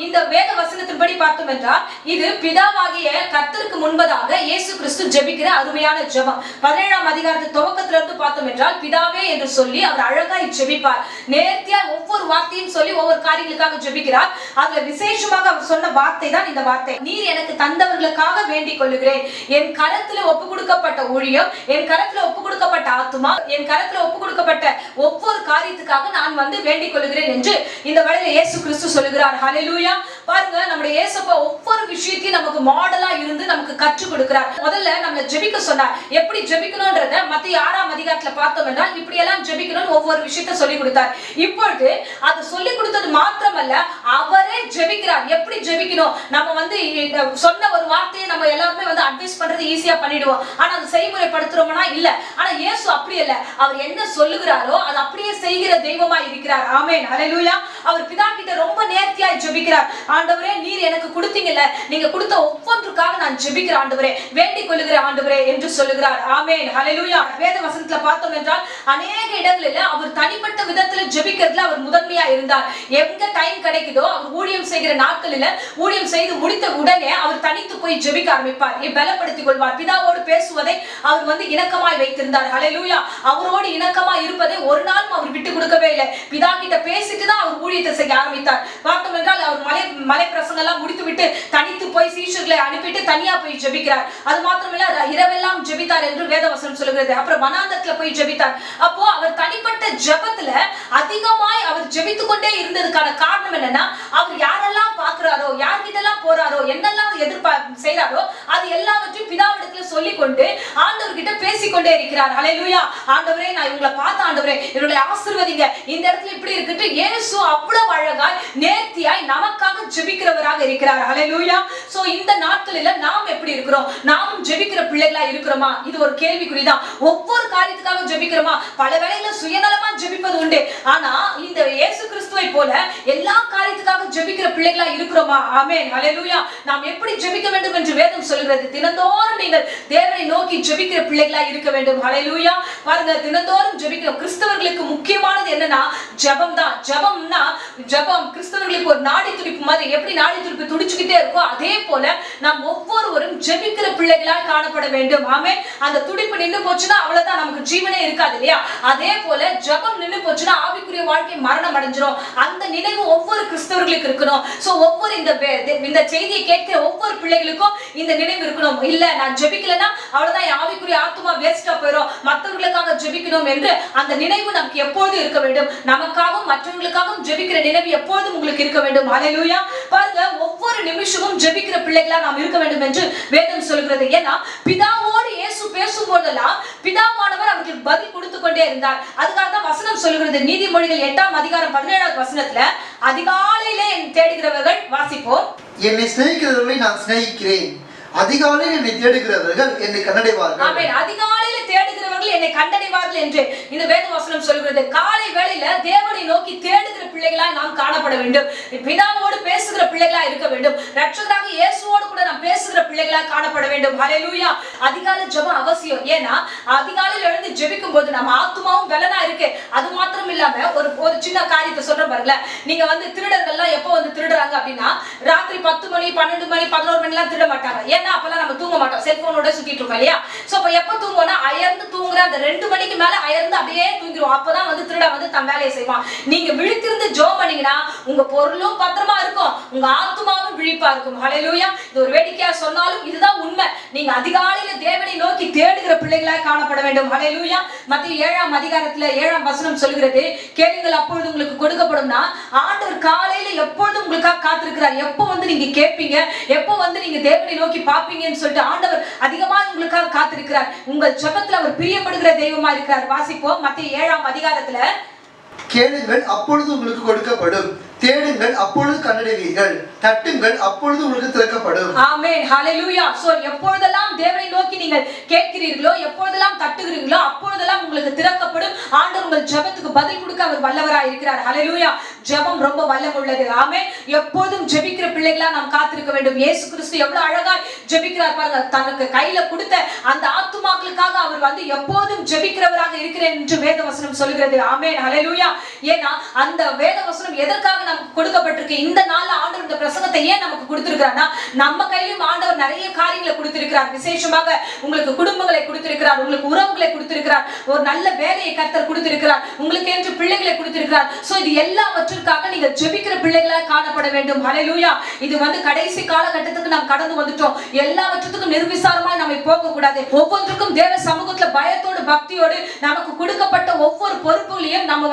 இந்த வேத வசனத்தின்படி பார்த்தோம் என்றால் இது பிதாவாகிய கர்த்தருக்கு முன்பதாக இயேசு கிறிஸ்து ஜெபிக்கிற அருமையான ஜெபம். 17ஆம் அதிகாரத்து துவக்கத்திலிருந்து பார்த்தோம் என்றால் பிதாவே என்று சொல்லி அவர் அழகாய் ஜெபிப்பார். நேர்த்தியா ஒவ்வொரு வார்த்தையும் சொல்லி ஒவ்வொரு காரியங்களுக்காக ஜெபிக்கிறார். அதுல விசேஷமாக அவர் சொன்ன வார்த்தை தான் இந்த வார்த்தை. நீர் எனக்கு தந்தவர்களுக்காக வேண்டிக் கொள்கிறேன். என் கரத்துல ஒப்பு கொடுக்கப்பட்ட ஊழியம், என் கரத்துல ஒப்பு கொடுக்கப்பட்ட ஆத்துமா, என் கரத்துல ஒப்பு கொடுக்கப்பட்ட ஒவ்வொரு காரியத்துக்காக நான் வேண்டிக் கொள்கிறேன் என்று இந்த வேளையில இயேசு கிறிஸ்து சொல்லுகிறார். ஹல்லேலூயா. பாருங்க, நம்முடைய இயேசுப்பா ஒவ்வொரு விஷயத்தையும் நமக்கு மாடலா இருந்து நமக்கு கற்றுக் கொடுக்கிறார். முதல்ல நம்மள ஜெபிக்க சொன்னார். எப்படி ஜெபிக்கணும்ன்றத மத்தேயு 6ஆம் அதிகாரத்துல பார்த்தோம் என்றால் இப்படி எல்லாம் ஜெபிக்கணும்னு ஒவ்வொரு விஷயத்தை சொல்லி கொடுத்தார். இப்பொழுது அது சொல்லி கொடுத்தது மாத்திரமல்ல, அவரே ஜெபிக்கிறார். எப்படி ஜெபிக்கணும்? நம்ம சொன்ன ஒரு வார்த்தையை நம்ம எல்லாருமே அட்வைஸ் பண்றது ஈஸியா பண்ணிடுவோம். ஆனா அது செய்முறைப்படுத்துறோம்னா இல்ல. ஆனா இயேசு அப்படி இல்ல. அவர் என்ன சொல்லுகிறாரோ அது அப்படியே செய்கிற தெய்வமா இருக்கிறார். ஆமென். ஹல்லேலூயா. அவர் பிதா கிட்ட ரொம்ப நேர்த்தியாய் ஜெபிக்கிறார். ஆண்டவரே நீர் எனக்கு கொடுத்தீங்கல்ல, நீங்க கொடுத்த ஒவ்வொன்றுக்காக நான் ஜெபிக்கிறேன் ஆண்டவரே, வேண்டிக் கொள்ளுகிறேன் ஆண்டவரே என்று சொல்லுகிறார். ஆமென், ஹல்லேலூயா. வேத வசனத்துல பார்த்தோம் என்றால் அநேக இடங்களில் அவர் தனிப்பட்ட விதத்துல ஜெபிக்கிறதுல அவர் முதன்மையா இருந்தார். எங்க டைம் கிடைக்குதோ அவர் ஊழியம் செய்கிற நாட்களில ஊழியம் செய்து முடித்த உடனே அவர் தனித்து போய் ஜெபிக்க ஆரம்பிப்பார், பலப்படுத்திக் கொள்வார். பிதாவோடு பேசுவதை அவர் இணக்கமாய் வைத்திருந்தார். ஹல்லேலூயா. அவரோடு இணக்கமாய் இருப்பதை ஒரு நாளும் அவர் விட்டு கொடுக்கவே இல்லை. பிதா கிட்ட பேசிட்டு தான் அவர் ஊழியத்தை செய்ய ஆரம்பித்தார். பார்த்தோம் என்றால் அவர் மலை பிரசங்கம் எல்லாம் முடித்து விட்டு தனித்து போய் சீஷர்களை அனுப்பிட்டு தனியா போய் ஜெபிக்கிறார். அது மாத்திரமில்ல இரவெல்லாம் ஜெபித்தார் என்று வேதவசனம் சொல்லுகிறது. அப்புறம் வனாந்தரத்துல போய் ஜெபித்தார். அப்போ அவர் தனிப்பட்ட ஜெபத்துல அதிகமாய் அவர் ஜெபித்துக் கொண்டே இருந்ததுக்கான காரணம் என்னன்னா, அவர் யாரெல்லாம் பாக்குறாரோ, யார்கிட்ட எல்லாம் போறாரோ, என்னெல்லாம் செய்யறாரோ அது எல்லாவற்றையும் பிதாவிடத்துல சொல்லிக் கொண்டு ஆண்டவர்கிட்ட பேசிக்கொண்டே இருக்கிறார். ஹல்லேலூயா. ஆண்டவரே நான் இவங்களை பார்த்த ஆண்டவரே இவர்களை ஆசீர்வதிங்க, இந்த இடத்துல இப்படி இருக்குட்டு இயேசு அவ்வளவு அழகாய் நேர்த்தியாய் நமக்காக ஜெபிக்கிறவராக இருக்கிறார். ஹல்லேலூயா. சோ இந்த நாட்களில நாம் எப்படி இருக்கிறோம்? நாமும் ஜெபிக்கிற பிள்ளைகளா இருக்கிறோமா? இது ஒரு கேள்விக்குறிதான். ஒவ்வொரு காரியத்துக்காக ஜெபிக்கிறோமா? பல வேளையில சுயநலமா ஜெபிப்பது உண்டு. ஆனா இந்த இயேசு கிறிஸ்துவை போல எல்லா காரியத்துக்காக ஜெபிக்கிற பிள்ளைகளா இருக்கிறோமா? ஆமென், ஹல்லேலூயா. நாம் எப்படி ஜெபிக்க வேண்டும் என்று வேதம் சொல்கிறது. தினந்தோறும் நீங்கள் தேவனை நோக்கி ஜெபிக்கிற பிள்ளைகளா இருக்க வேண்டும். ஹல்லேலூயா. பாருங்க, தினந்தோறும் ஜெபிக்கிறோம். கிறிஸ்தவர்களுக்கு முக்கியமானது என்னன்னா ஜெபம் தான். ஜெபம் கிறிஸ்தவர்களுக்கு ஒரு நாடி துடிப்பு மாதிரி. எப்படி நாடி துடிப்பு துடிச்சுக்கிட்டே இருக்கோ அதே போல நாம் ஒவ்வொருவரும் ஜெபிக்கிற பிள்ளைகளாய் காணப்பட வேண்டும். ஆமென். அந்த துடிப்பு நின்று போச்சுன்னா அவ்வளவுதான், நமக்கு ஜீவனே இருக்காது இல்லையா? அதே போல ஜெபம் நின்று போச்சுன்னா ஆவிக்குரிய வாழ்க்கை மரணம் அடைஞ்சிரும். அந்த நினைவு ஒவ்வொரு கிறிஸ்தவர்களுக்கு இருக்கணும். சோ ஒவ்வொரு இந்த செய்தியை கேட்கிற ஒவ்வொரு பிள்ளைகளுக்கும் இந்த நினைவு இருக்கணும். இல்ல நான் ஜெபிக்கலன்னா அவ்வளவுதான், ஆவிக்குரிய ஆத்துமா வேஸ்டா போயிடும், மற்றவர்களுக்காக ஜெபிக்கணும் என்று அந்த நினைவு நமக்கு எப்பொழுதும் இருக்க வேண்டும். நமக்காகவும் மற்றவர்களுக்காகவும் ஜெபிக்கிற நினைவு எப்பொழுதும் உங்களுக்கு இருக்க வேண்டும். ஹல்லேலூயா. பாருங்க, ஒவ்வொரு நிமிஷமும் ஜெபிக்கிற பிள்ளைகளா நாம் இருக்க வேண்டும் என்று வேதம் சொல்கிறது. ஏன்னா பிதாவோடு இயேசு பேசும்போதெல்லாம் பிதாவானவர் அவருக்கு பதில் கொடுத்து கொண்டே இருந்தார். அதுக்காக தான் வசனம் சொல்கிறது. நீதிமொழிகள் 8ஆம் அதிகாரம் 17வது வசனத்துல அதிகாலையிலே தேடுகிறவர்கள், வாசிப்போம், என்னை சிநேகிக்கிறவர்களை நான் சிநேகிக்கிறேன், அதிகாலையில் என்னை தேடுகிறவர்கள் என்னை கண்டடைவார்கள். ஆமென். அதிகாலையில தேடுகிறவர்கள் என்னை கண்டடைவார்கள் என்று இந்த வேத வசனம் சொல்கிறது. காலை வேளையில தேவனை நோக்கி தேடுகிற பிள்ளைகளாய் நாம் காணப்பட வேண்டும். பிதாவோடு பேசுகிற பிள்ளைகளா இருக்க வேண்டும். இரட்சகராக இயேசுவோடு கூட நாம் பேசுகிற பிள்ளைகளா காணப்பட வேண்டும். ஹல்லேலூயா. அதிகாலை ஜெபம் அவசியம். ஏன்னா அதிகாலையில் எழுந்து ஜெபிக்கும் போது நம்ம ஆத்துமாவும் பலனா இருக்கு. அது மாத்திரம் இல்லாம ஒரு சின்ன காரியத்தை சொல்றேன் பாருங்க. நீங்க திருடர்கள்லாம் எப்போ திருடுறாங்க அப்படின்னா ராத்திரி 10 மணி 12 மணி 11 மணி எல்லாம் திருட மாட்டாங்க. ஏன்னா அப்பெல்லாம் நம்ம தூங்க மாட்டோம், செல்போனோட சுத்திட்டு இருக்கோம் இல்லையா? சோ அப்ப எப்ப தூங்குவோம்னா அயர்ந்து தூங்குற அந்த 2 மணிக்கு மேல அயர்ந்து அப்படியே தூங்கிடுவோம். அப்பதான் திருட தன் வேலையை செய்வான். நீங்க விழித்திருந்து ஜெபம் பண்ணீங்கன்னா உங்க பொருளும் பத்திரமா இருக்கும், உங்க ஆத்துமாவும் விழிப்பா இருக்கும். ஹல்லேலூயா. இது ஒரு வேடிக்கையா சொன்னாலும் இதுதான் உண்மை. நீங்க அதிகாலையில தேவனை நோக்கி தேடுகிற பிள்ளைகளாய் காணப்பட வேண்டும். ஹல்லேலூயா. மத்தேயு 7ஆம் அதிகாரத்துல 7ஆம் வசனம் சொல்கிறது, கேளுங்கள் அப்பொழுது உங்களுக்கு கொடுக்கப்படும்னா ஆண்டவர் காலையில எப்பொழுதும் உங்களுக்காக காத்திருக்கிறார். எப்போ நீங்க கேட்பீங்க, எப்போ நீங்க தேவனை நோக்கி பாப்பீங்கன்னு சொல்லிட்டு ஆண்டவர் அதிகமா உங்களுக்காக காத்திருக்கிறார். உங்கள் ஜெபத்துல அவர் பிரியப்படுகிற தெய்வமா இருக்கிறார். வாசிப்போம், மத்தேயு 7ஆம் அதிகாரத்துல, கேளுங்கள் அப்பொழுது உங்களுக்கு கொடுக்கப்படும், தேடுங்கள் அப்பொழுது கண்டடைவீர்கள், தட்டுங்கள் அப்பொழுது உங்களுக்கு திறக்கப்படும். ஆமென், ஹல்லேலூயா. சோ எப்பொழுதெல்லாம் தேவனை நோக்கி நீங்கள் கேட்கிறீர்களோ, எப்பொழுதெல்லாம் தட்டுகிறீர்களோ அப்பொழுதெல்லாம் உங்களுக்கு திறக்கப்படும். ஆண்டவர் உங்கள் ஜெபத்துக்கு பதில் கொடுக்க அவர் வல்லவராய் இருக்கிறார். ஹல்லேலூயா. ஜெபம் ரொம்ப வல்லம் உள்ளது. ஆமென். எப்போதும் ஜெபிக்கிற பிள்ளைகளா நாம் காத்திருக்க வேண்டும். இயேசு கிறிஸ்து எவ்வளவு அழகா ஜெபிக்கிறார் பாருங்க. தனக்கு கையில கொடுத்த அந்த ஆத்துமாக்களுக்காக அவர் எப்போதும் ஜெபிக்கிறவராக இருக்கிறேன் என்று வேதவசனம் சொல்கிறது. ஆமென், ஹல்லேலூயா. ஏன்னா அந்த வேதவசனம் எதற்காக நமக்கு கொடுக்கப்பட்டிருக்கு? இந்த நாள்ல ஆண்டவர் இந்த பிரசங்கத்தை ஏன் நமக்கு கொடுத்திருக்கிறார்னா, நம்ம கையிலும் ஆண்டவர் நிறைய காரியங்களை கொடுத்திருக்கிறார். விசேஷமாக உங்களுக்கு குடும்பங்களை கொடுத்திருக்கிறார், உங்களுக்கு உறவுகளை கொடுத்திருக்கிறார், ஒரு நல்ல வேலையை கர்த்தர் கொடுத்திருக்கிறார், உங்களுக்கு என்று பிள்ளைகளை கொடுத்திருக்கிறார். சோ இது எல்லாவற்றிற்காக நீங்கள் ஜெபிக்கிற பிள்ளைகளாக காணப்பட வேண்டும். ஹல்லேலூயா. இது கடைசி காலகட்டத்துக்கு நாம் கடந்து வந்துட்டோம். எல்லாவற்றுக்கும் நிர்விசாரமாய் நாம போக கூடாது. ஒவ்வொன்றுக்கும் தேவ சமூகத்துல பயத்தோடு பக்தியோடு நமக்கு கொடுக்கப்பட்ட ஒவ்வொரு பொறுப்புகளையும் நம்ம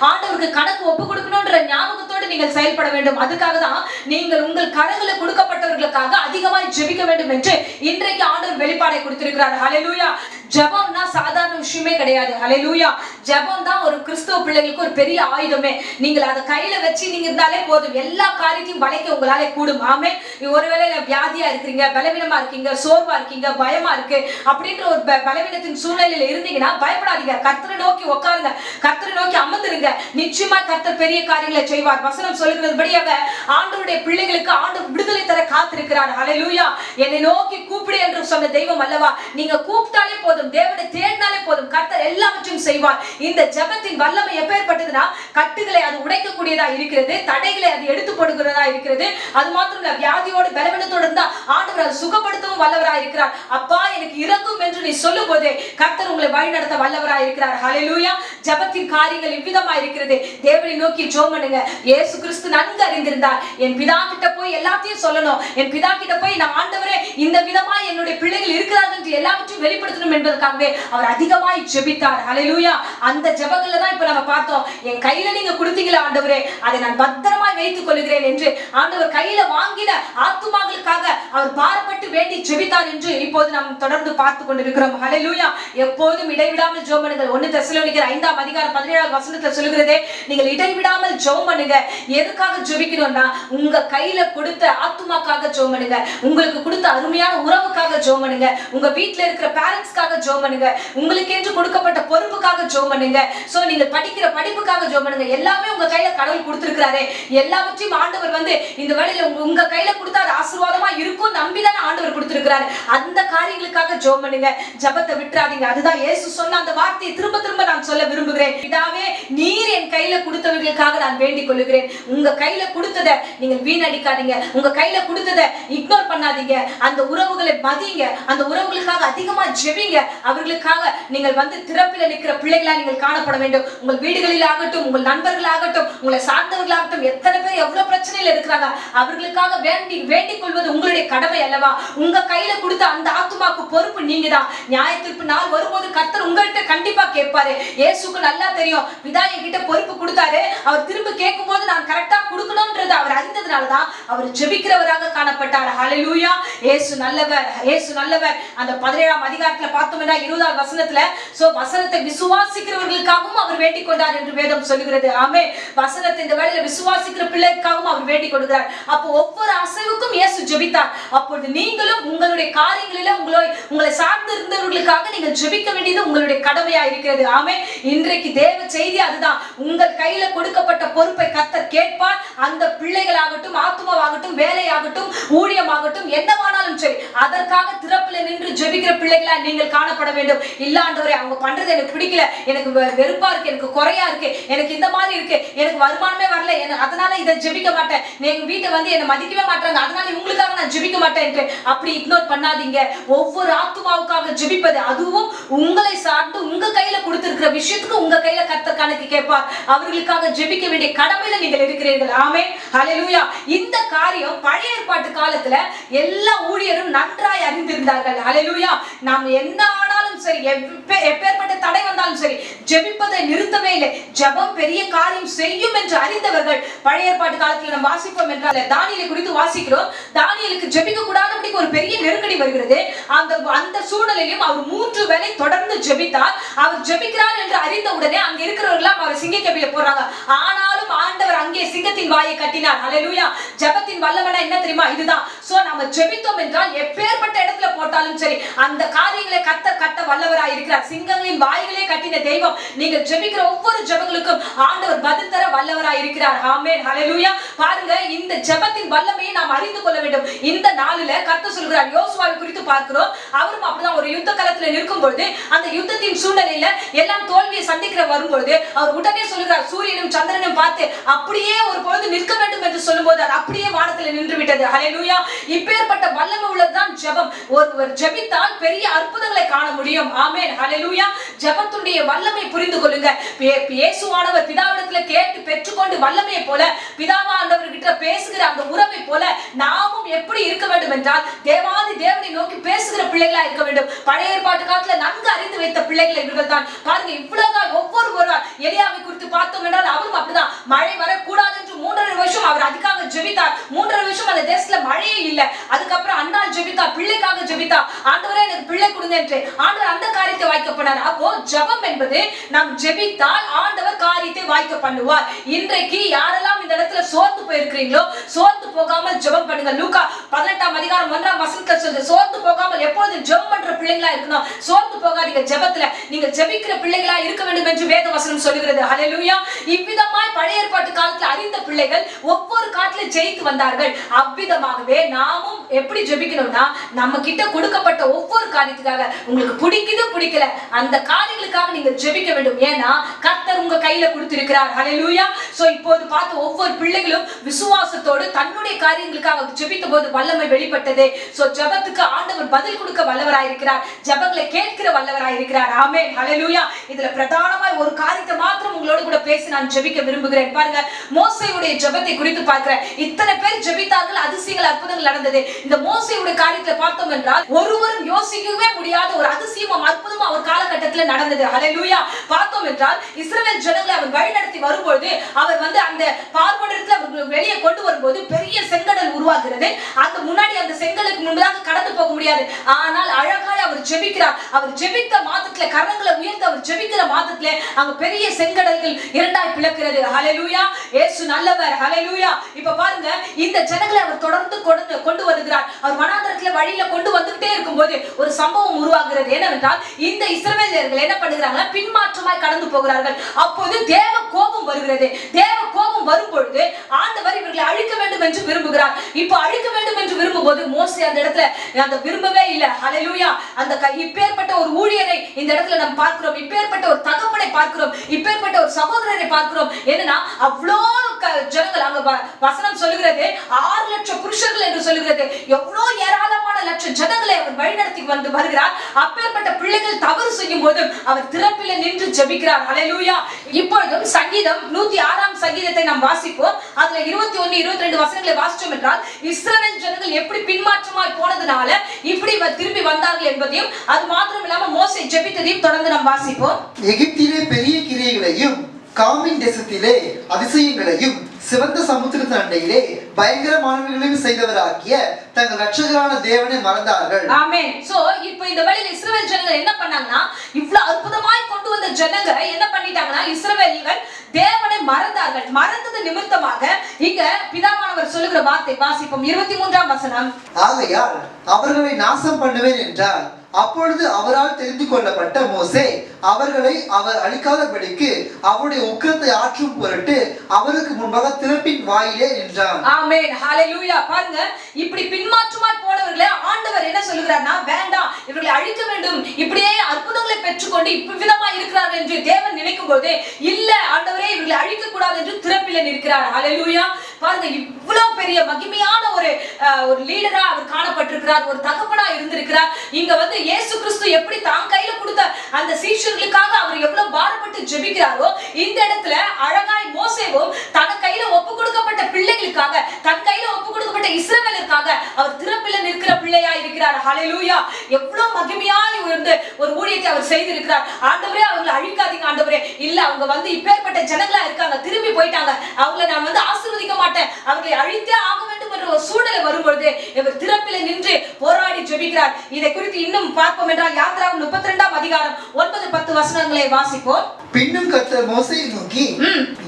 ஆண்டவருக்கு கணக்கு ஒப்பு கொடுக்கணும்ன்ற ஞாபகத்தோடு நீங்கள் செயல்பட வேண்டும். அதுக்காக தான் நீங்கள் உங்கள் கரங்களை கொடுக்கப்பட்டவர்களுக்காக அதிகமாய் ஜெபிக்க வேண்டும் என்று இன்றைக்கு ஆண்டவர் வெளிப்பாடை கொடுத்திருக்கிறார். ஹல்லேலூயா. ஜெபம்னா சாதாரண விஷயமே கிடையாது. ஹல்லேலூயா. ஜெபம் தான் ஒரு கிறிஸ்தவ பிள்ளைகளுக்கு ஒரு பெரிய ஆயுதமே. நீங்கள் அதை கையில வச்சு நீங்க இருந்தாலே போதும், எல்லா காரியத்தையும் வளைக்க உங்களாலே கூடும். ஆமென். ஒருவேளை வியாதியா இருக்கீங்க, பலவீனமா இருக்கீங்க, சோர்வா இருக்கீங்க, பயமா இருக்கு அப்படின்ற ஒரு பலவீனத்தின் சூழ்நிலையில இருந்தீங்கன்னா பயப்படாதீங்க. கர்த்தரை நோக்கி உட்காருங்க, கர்த்தரை நோக்கி அமர்ந்துருங்க. நிச்சயமா கர்த்தர் பெரிய காரியங்களை செய்வார். வசனம் சொல்லுகிறபடியாக ஆண்டவருடைய பிள்ளைகளுக்கு ஆண்டவர் விடுதலை தர காத்திருக்கிறார். ஹல்லேலூயா. என்னை நோக்கி கூப்பிடு என்று சொன்ன தெய்வம் அல்லவா. நீங்க கூப்பிட்டாலே போதும், தேவனை தேடினாலே போதும், கர்த்தர் எல்லாவற்றையும் செய்வார். இந்த ஜெபத்தின் வல்லமை எப்பேற்பட்டதுன்னா கட்டுகளை அது உடைக்கக்கூடியதா இருக்கிறது, தடைகளை அது எடுத்து போடுகிறதா இருக்கிறது. அது மாத்திரம் இல்ல, வியாதியோடு பலவீனத்தோடு இருந்தா ஆண்டவர் அதை சுகப்படுத்தவும் வல்லவராய் இருக்கிறார். அப்பா எனக்கு இறங்கும் என்று நீ சொல்லும் போதே கர்த்தர் உங்களை வழி நடத்த வல்லவராய் இருக்கிறார். ஹல்லேலூயா. ஜெபத்தின் காரியங்கள் இவ்விதமா இருக்கிறது. தேவனை நோக்கி ஜெபம் பண்ணுங்க. இயேசு கிறிஸ்து நன்கு அறிந்திருந்தார். என் பிதா கிட்ட போய் எல்லாத்தையும் சொல்லணும், என் பிதா கிட்ட போய் நான் ஆண்டவரே இந்த விதமா என்னுடைய பிள்ளைகள் இருக்கிறார்கள் என்று எல்லாவற்றையும் வெளிப்படுத்தணும் என்பதற்காகவே அவர் அதிகமாய் ஜெபித்தார். ஹல்லேலூயா. அந்த ஜெபங்கள்ல தான் இப்ப நம்ம பார்த்தோம், என் கையில நீங்க கொடுத்தீங்களா ஆண்டவரே, அதை நான் பத்திரமாய் வைத்துக் கொள்கிறேன் என்று ஆண்டவர் கையில வாங்கின ஆத்துமாக்களுக்காக அவர் பாரப்பட்டு வேண்டி ஜெபித்தார் என்று இப்போது நாம் தொடர்ந்து பார்த்து கொண்டிருக்கிறோம். ஹல்லேலூயா. எப்போதும் இடைவிடாமல் ஜெபம் பண்ணுங்கள். 1 தெசலோனிக்கர் 5ஆம் அதிகாரம் 17ஆம் வசனத்துல சொல்லுகிறதே, நீங்கள் இடைவிடாமல் ஜெபம் பண்ணுங்க. எதுக்காக ஜெபிக்கணும்னா உங்க கையில கொடுத்த ஆத்துமாக்காக ஜெபம் பண்ணுங்க, உங்களுக்கு கொடுத்த அருமையான உறவுக்காக ஜெபம் பண்ணுங்க, உங்க வீட்ல இருக்கிற பேரண்ட்ஸ்க்காக ஜெபம் பண்ணுங்க, உங்களுக்கு என்று கொடுக்கப்பட்ட பொறுப்புக்காக ஜெபம் பண்ணுங்க. சோ நீங்க படிக்கிற படிப்புக்காக ஜெபம் பண்ணுங்க. எல்லாமே உங்க கையில கடவுள் கொடுத்திருக்கிறாரே, எல்லாவற்றையும் ஆண்டவர் இந்த வேளையில உங்க கையில கொடுத்தா ஆசீர்வாதமா இருக்கும் நம்பிதான் ஆண்டவர் கொடுத்திருக்கிறாரு. அந்த காரியங்களுக்காக ஜெபம் பண்ணுங்க, ஜெபத்தை விட்டுறாதீங்க. அதுதான் இயேசு சொன்ன அந்த வார்த்தையை திரும்ப திரும்ப நான் சொல்ல விரும்புகிறேன். பிதாவே நீர் என் கையில கொடுத்தவர்களுக்காக நான் வேண்டிக் கொள்ளுகிறேன். உங்க கையில கொடுத்ததை நீங்கள் வீணடிக்காதீங்க, உங்க கையில கொடுத்ததை இக்னோர் பண்ணாதீங்க. அந்த உறவுகளை மதிங்க, அந்த உறவுகளுக்காக அதிகமா ஜெபிங்க. அவர்களுக்காக நீங்கள் திறப்பில நிற்கிற பிள்ளைகளா நீங்கள் காணப்பட வேண்டும். உங்கள் வீடுகளில் ஆகட்டும், உங்கள் நண்பர்களாகட்டும், உங்களை சார்ந்தவர்களாகட்டும், எத்தனை பேர் எவ்வளவு பிரச்சனையில இருக்கிறாங்க, அவர்களுக்காக வேண்டிக் கொள்வது உங்களுடைய கடமை அல்லவா. உங்க கையில கொடுத்த அந்த ஆத்துமாக்கு பொறுப்பு நீங்க தான். நியாயத்தீர்ப்பு நாள் வரும்போது கர்த்தர் உங்கள்கிட்ட கண்டிப்பா கேட்பாரு. இயேசுக்கு நல்லா தெரியும், பிதா என்கிட்ட பொறுப்பு கொடுத்தாரு, அவர் திரும்ப கேட்கும் போது நான் கரெக்டா கொடுக்கணும்ன்றது அவர் அறிந்ததுனாலதான் அவர் ஜெபிக்கிறவராக காணப்பட்டார். ஹல்லேலூயா. இயேசு நல்லவர், இயேசு நல்லவர். அந்த 17ஆம் அதிகாரத்துல பார்த்தோம்னா 20ஆம் வசனத்துல வசனத்தை விசுவாசிக்கிறவர்களுக்காகவும் அவர் வேண்டிக் கொண்டார் என்று வேதம் சொல்லுகிறது. ஆமென். வசனத்தை இந்த வேளையில விசுவாசிக்கிற பிள்ளைக்காகவும் அவர் வேண்டிக் கொடுக்கிறார். அப்போ ஒவ்வொரு அசைவுக்கும் இயேசு ஜெபித்தார். அப்பொழுது நீங்களும் உங்களுடைய காரியங்களில உங்களை சார்ந்து இருந்தவர்களுக்காக நீங்கள் ஜெபிக்க வேண்டியது உங்களுடைய கடமையா இருக்கிறது. ஆமென். இன்றைக்கு தேவ செய்தி அதுதான். உங்கள் கையில கொடுக்கப்பட்ட பொறுப்பை கர்த்தர் கேட்பார். அந்த பிள்ளைகளாகட்டும், ஆத்துமாவாகட்டும், வேலையாகட்டும், ஊழியமாகட்டும், என்னவானாலும் சரி, அதற்காக திறப்பில நின்று ஜெபிக்கிற பிள்ளைகளா நீங்கள் காணப்பட வேண்டும். இல்ல ஆண்டவரே அவங்க பண்றது எனக்கு பிடிக்கல, எனக்கு வெறுப்பா இருக்கு, எனக்கு குறையா இருக்கு, எனக்கு இந்த மாதிரி இருக்கு, எனக்கு வருமானமே வரல, அதனால இதை ஜெபிக்க மாட்டேன், எங்க வீட்டை என்ன மதிக்கவே மாட்டாங்க, அதனால இவங்களுக்காக நான் ஜெபிக்க மாட்டேன் என்று அப்படி இக்னோர் பண்ணாதீங்க. ஒவ்வொரு ஆத்துமாவுக்காக ஜெபிப்பது, அதுவும் உங்களை சார்ந்து உங்க கையில கொடுத்திருக்கிற விஷயத்துக்கு உங்க கையில கர்த்தர் கணக்கு கேட்பார். அவர்களுக்காக ஜெபிக்க வேண்டிய கடமையில நீங்கள் இருக்கிறீர்கள். ஆமென். ஹல்லேலூயா. இந்த காரியம் பழைய ஏற்பாட்டு காலத்துல எல்லா ஊழியரும் நன்றாய் அறிந்திருந்தார்கள். ஹல்லேலூயா. நாம் என்ன ஆனாலும் சரி, எப்பேற்பட்ட தடை வந்தாலும் சரி, ஜெபிப்பதை நிறுத்தவே இல்லை. ஜெபம் பெரிய காரியம் செய்யும் என்று அறிந்தவர்கள் பழைய ஏற்பாட்டு காலத்தில் நாம் வாசிப்போம் என்றால் தானியேலை குறித்து வாசிக்கிறோம். தானியேலுக்கு ஜெபிக்க கூடாதபடி ஒரு பெரிய நெருக்கடி வருகிறது. அந்த சூழ்நிலையிலும் அவர் 3 வேளை தொடர்ந்து ஜெபித்தார். அவர் ஜெபிக்கிறார் என்று அறிந்த உடனே அங்க இருக்கிறவர்கள் அவர் சிங்கக்கபில போறாங்க. ஆனாலும் ஆண்டவர் அங்கே சிங்கத்தின் வாயை கட்டினார். ஹல்லேலூயா. ஜெபத்தின் வல்லமை என்ன தெரியுமா? இதுதான். சோ நம்ம ஜெபித்தோம் என்றால் எப்பேற்பட்ட இடத்துல போட்டாலும் சரி, அந்த காரியங்களை கர்த்தர் கட்ட வல்லவராய் இருக்கிறார். சிங்கங்களின் வாய்களே கட்டின தெய்வம். நீங்கள் ஜெபிக்கிற ஒவ்வொரு ஜெபங்களுக்கும் ஆண்டவர் பதில் தர வல்லவராய் இருக்கிறார். ஆமென். ஹல்லேலூயா. பாருங்க, இந்த ஜெபத்தின் வல்லமையை நாம் அறிந்து கொள்ள வேண்டும். இந்த நாளில கர்த்தர் சொல்கிறார். யோசுவாவை குறித்து பார்க்கிறோம். அவரும் அப்படிதான் ஒரு யுத்த களத்துல நிற்கும் பொழுது, அந்த யுத்தத்தின் சூழ்நிலையில எல்லாம் தோல்வியை சந்திக்கிற வரும்பொழுது அவர் உடனே சொல்கிறார், சூரியனும் சந்திரனும் பார்த்து அப்படியே ஒரு பொழுது நிற்க வேண்டும் என்று சொல்லும்போது அது அப்படியே வானத்துல நின்று விட்டது. ஹல்லேலூயா. இப்பேற்பட்ட வல்லமை உள்ளதுதான் ஜெபம். ஒருவர் ஜெபித்தால் பெரிய அற்புதங்களை காண முடியும். ஆமென். ஹல்லேலூயா. ஜெபத்துடைய வல்லமை புரிந்து கொள்ளுங்க. இயேசுவானவர் பிதாவிடத்துல கேட்டு பெற்றுக்கொண்டு வல்லமையை போல, பிதாவானவர் கிட்ட பேசுகிற அந்த உறவை போல நாமும் எப்படி இருக்க வேண்டும் என்றால் தேவாதி தேவனை நோக்கி பேசுகிற பிள்ளைகளா இருக்க வேண்டும். பழைய ஏற்பாட்டு காலத்துல நன்கு அறிந்து வைத்த பிள்ளைகள் இவர்கள் தான். பாருங்க, இவ்வளவு ஒவ்வொருவரும் எலியாவை குறித்து பார்த்தோம் என்றால் அவரும் அப்படிதான். மழை வரக்கூடாது என்று 3.5 வருஷம் அவர் அதுக்காக ஜெபித்தார். 3.5 வருஷம் அந்த தேசத்துல மழையே இல்ல. அதுக்கப்புறம் அன்னாள் ஜெபித்தா, பிள்ளைக்காக ஜெபித்தா, ஆண்டவரே எனக்கு பிள்ளை கொடுங்க என்று ஆண்டவர் அந்த காரியத்தை வாய்க்க பண்ணார். அப்போ ஜெபம் என்பது நாம் ஜெபித்தால் ஆண்டவர் காரியத்தை வாய்க்க பண்ணுவார். இன்றைக்கு யாரெல்லாம் இந்த இடத்துல சோர்ந்து போயிருக்கிறீங்களோ சோர்ந்து போகாமல் ஜெபம் பண்ணுங்க. லூக்கா 18ஆம் அதிகாரம் 1ஆம் வசனத்துல சொல்லுது, சோர்ந்து போகாமல் எப்பொழுதும் ஜெபம் பண்ற பிள்ளைகளா இருக்கணும். சோர்ந்து போகாதீங்க ஜெபத்துல, நீங்க ஜெபிக்கிற பிள்ளைகளா இருக்க வேண்டும் என்று வேத வசனம் சொல்லுகிறது. ஹல்லேலூயா. இவ்விதமாய் பழைய ஏற்பாட்டு காலத்துல அறிந்த பிள்ளைகள் ஒவ்வொரு காலத்திலும் ஜெயித்து வந்தார்கள். அவ்விதமாகவே நாமும் எப்படி ஜெபிக்கணும்னா, நம்ம கிட்ட கொடுக்கப்பட்ட ஒவ்வொரு காரியத்துக்காக, உங்களுக்கு பிடிக்குது பிடிக்கல அந்த காரியங்களுக்காக நீங்க ஜெபிக்க வேண்டும். ஏன்னா கர்த்தர் உங்க கையில கொடுத்திருக்கிறார். ஹல்லேலூயா. சோ இப்போது பார்த்த ஒவ்வொரு பிள்ளைகளும் விசுவாசத்தோடு தன்னுடைய காரியங்களுக்காக ஜெபித்த போது வல்லமை வெளிப்பட்டது. சோ ஜெபத்துக்கு ஆண்டவர் பதில் கொடுக்க வல்லவராய் இருக்கிறார். ஜெபங்களை கேட்கிற வல்லவராய் இருக்கிறார். ஆமென். ஹல்லேலூயா. இதுல பிரதானமாய் ஒரு காரியத்தை மாத்திரம் உங்களோட கூட பேசி நான் ஜெபிக்க விரும்புகிறேன். பாருங்க, மோசேயுடைய ஜெபத்தை குறித்து பார்க்கிறேன். இத்தனை பேர் ஜெபித்தார்கள், அதிசயங்கள் அற்புதங்கள் நடந்தது. இந்த மோசேயுடைய காரியத்தை பார்த்தோம் என்றால் ஒருவரும் யோசிக்கவே முடியாத ஒரு அதிசயமும் அற்புதமும் அவர் காலகட்டத்தில் நடந்தது. ஹல்லேலூயா. பார்த்தோம் என்றால் இஸ்ரவேல் ஜனங்களை அவர் வழிநடத்தி வரும்போது அவர் வந்து அந்த பார்வோனிடத்தில் அவர்கள் வெளியே கொண்டு வரும்போது பெரிய செங்கடல் உருவாகிறது. அந்த முன்னாடி அந்த செங்கலுக்கு முன்பதாக கடந்து போக முடியாது. ஆனால் அழகாய் அவர் ஜெபிக்கிறார். அவர் ஜெபித்த மாதத்திலே கரங்களை உயர்த்தி அவர் ஜெபிக்கிற மாதத்திலே அங்க பெரிய செங்கடல்கள் இரண்டாய் பிளக்கிறது. ஹல்லேலூயா. இயேசு நல்லவர். ஹல்லேலூயா. இப்ப பாருங்க, இந்த ஜனங்களை அவர் தொடர்ந்து கொண்டு வருகிறார். அவர் வனாந்தரத்துல வழியில கொண்டு வந்துட்டே இருக்கும்போது ஒரு சம்பவம் உருவாகிறது. என்னவென்றால் இந்த இஸ்ரவேலர்கள் என்ன பண்ணுகிறாங்க, பின்மாற்றமாய் கடந்து போகிறார்கள். அப்போது தேவ கோபம் வருகிறது. தேவ கோபம் வரும்பொழுது ஆண்டவர் இவர்களை அழிக்க வேண்டும் என்று விரும்புகிறார். இப்போ அழிக்க வேண்டும் என்று விரும்பும்போது மோசே அந்த இடத்துல அந்த விரும்பவே இல்லை. ஹல்லேலூயா. அந்த இப்பேற்பட்ட ஒரு ஊழியரை இந்த இடத்துல நாம் பார்க்கிறோம். இப்பேற்பட்ட ஒரு தகப்பனை பார்க்கிறோம். இப்பேற்பட்ட ஒரு சகோதரரை பார்க்கிறோம். என்னன்னா அவ்வளோ ஜனங்கள், அங்க வசனம் சொல்லுகிறது 6 லட்சம் புருஷர்கள் என்று சொல்லுகிறது. எவ்வளவு ஏராளமான லட்சம் ஜனங்களை அவர் வழிநடத்தி வந்து வருகிறார். அப்பேற்பட்ட பிள்ளைகள் தவறு செய்யும் போது அவர் திறப்பில நின்று ஜெபிக்கிறார். ஹல்லேலூயா. இப்பொழுதும் சங்கீதம் 106ஆம் சங்கீதத்தை நாம் வாசிப்போம். அதுல 21, 22 வசனங்களை வாசிச்சோம் என்றால் இஸ்ரவேல் ஜனங்கள் எப்படி பின்மாற்றமாய் போனதுனால இப்படி திரும்பி வந்தார்கள் என்பதையும், அது மாத்திரம் இல்லாம மோசே ஜெபித்ததையும் தொடர்ந்து நாம் வாசிப்போம். எகிப்திலே பெரிய கிரியைகளையும் காமின் தேசத்திலே அதிசயங்களையும் சிவந்த சமுத்திரத்தின் அண்டையிலே பயங்கரமானவைகளையும் செய்தவராகிய தங்கள் ரட்சகரான தேவனை மறந்தார்கள். ஆமென். சோ இப்போ இந்த வேளையில இஸ்ரவேல் ஜனங்கள் என்ன பண்ணாங்கன்னா, இவ்வளவு அற்புதமாய் கொண்டு வந்த ஜனங்க என்ன பண்ணிட்டாங்கன்னா, இஸ்ரவேலிகள் தேவனை மறந்தார்கள். மறந்தது நிமித்தமாக இங்க பிதாவானவர் சொல்லுகிற வார்த்தை வாசிப்போம். 23ஆம் வசனம். ஆகையால் அவர்களை நாசம் பண்ணுவேன் என்றார். அப்பொழுது அவரால் தெரிந்து கொள்ளப்பட்ட மோசே அவர்களை அவர் அழிக்காதபடிக்கு அவருடைய உக்கிரத்தை ஆற்றும் பொருட்டு அவருக்கு முன்பாக திறப்பின் வாயிலே நின்றார். ஆமென். ஹல்லேலூயா. பாருங்க, இப்படி பின்மாற்றமாய் போனவர்களே ஆண்டவர் என்ன சொல்லுகிறார்னா, வேண்டாம் இவர்களை அழிக்க வேண்டும், இப்படியே அற்புதங்களை பெற்றுக்கொண்டு இவ்விதமா இருக்கிறார்கள் என்று தேவன் நினைக்கும் போது இல்ல ஆண்டவரே இவர்களை அழிக்க கூடாது என்று திறப்பில நிற்கிறார். ஹல்லேலூயா. பாருங்க, இவ்வளவு பெரிய மகிமையான ஒரு லீடரா அவர் காணப்பட்டிருக்கிறார். ஒரு தகப்பனா இருந்திருக்கிறார். இங்க வந்து இயேசு கிறிஸ்து எப்படி தான் கையில கொடுத்த அந்த சீஷர்களுக்காக அவர் எவ்வளவு பாரப்பட்டு ஜெபிக்கிறாரோ, இந்த இடத்துல அழகாய் மோசேவும் தன் கையில ஒப்பு கொடுக்கப்பட்ட பிள்ளைகளுக்காக, தன் கையில ஒப்பு கொடுக்கப்பட்ட இஸ்ரவேலுக்காக அவர் திறப்பில நிற்கிற பிள்ளையா இருக்கிறார். ஹல்லேலூயா. எவ்வளவு மகிமையாய் ஒரு ஊழியத்தை அவர் செய்திருக்கிறார். ஆண்டவரே அவங்களை அழிக்காதீங்க ஆண்டவரே, இல்ல அவங்க வந்து இப்பேற்பட்ட ஜனங்களா இருக்காங்க, திரும்பி போயிட்டாங்க, அவங்களை நான் வந்து ஆசீர்வதிக்க மாட்டேன், அவர்களை அழித்தே ஆக வேண்டும் என்ற ஒரு சூழ்நிலை வரும்பொழுது இவர் திறப்பில நின்று போராடி ஜெபிக்கிறார். இதை குறித்து இன்னும் பார்ப்போம் என்றால் யாத்திராகமம் 32ஆம் அதிகாரம் 9-10 வசனங்களை வாசிப்போம். பின்னும் கர்த்தர் மோசேயை நோக்கி,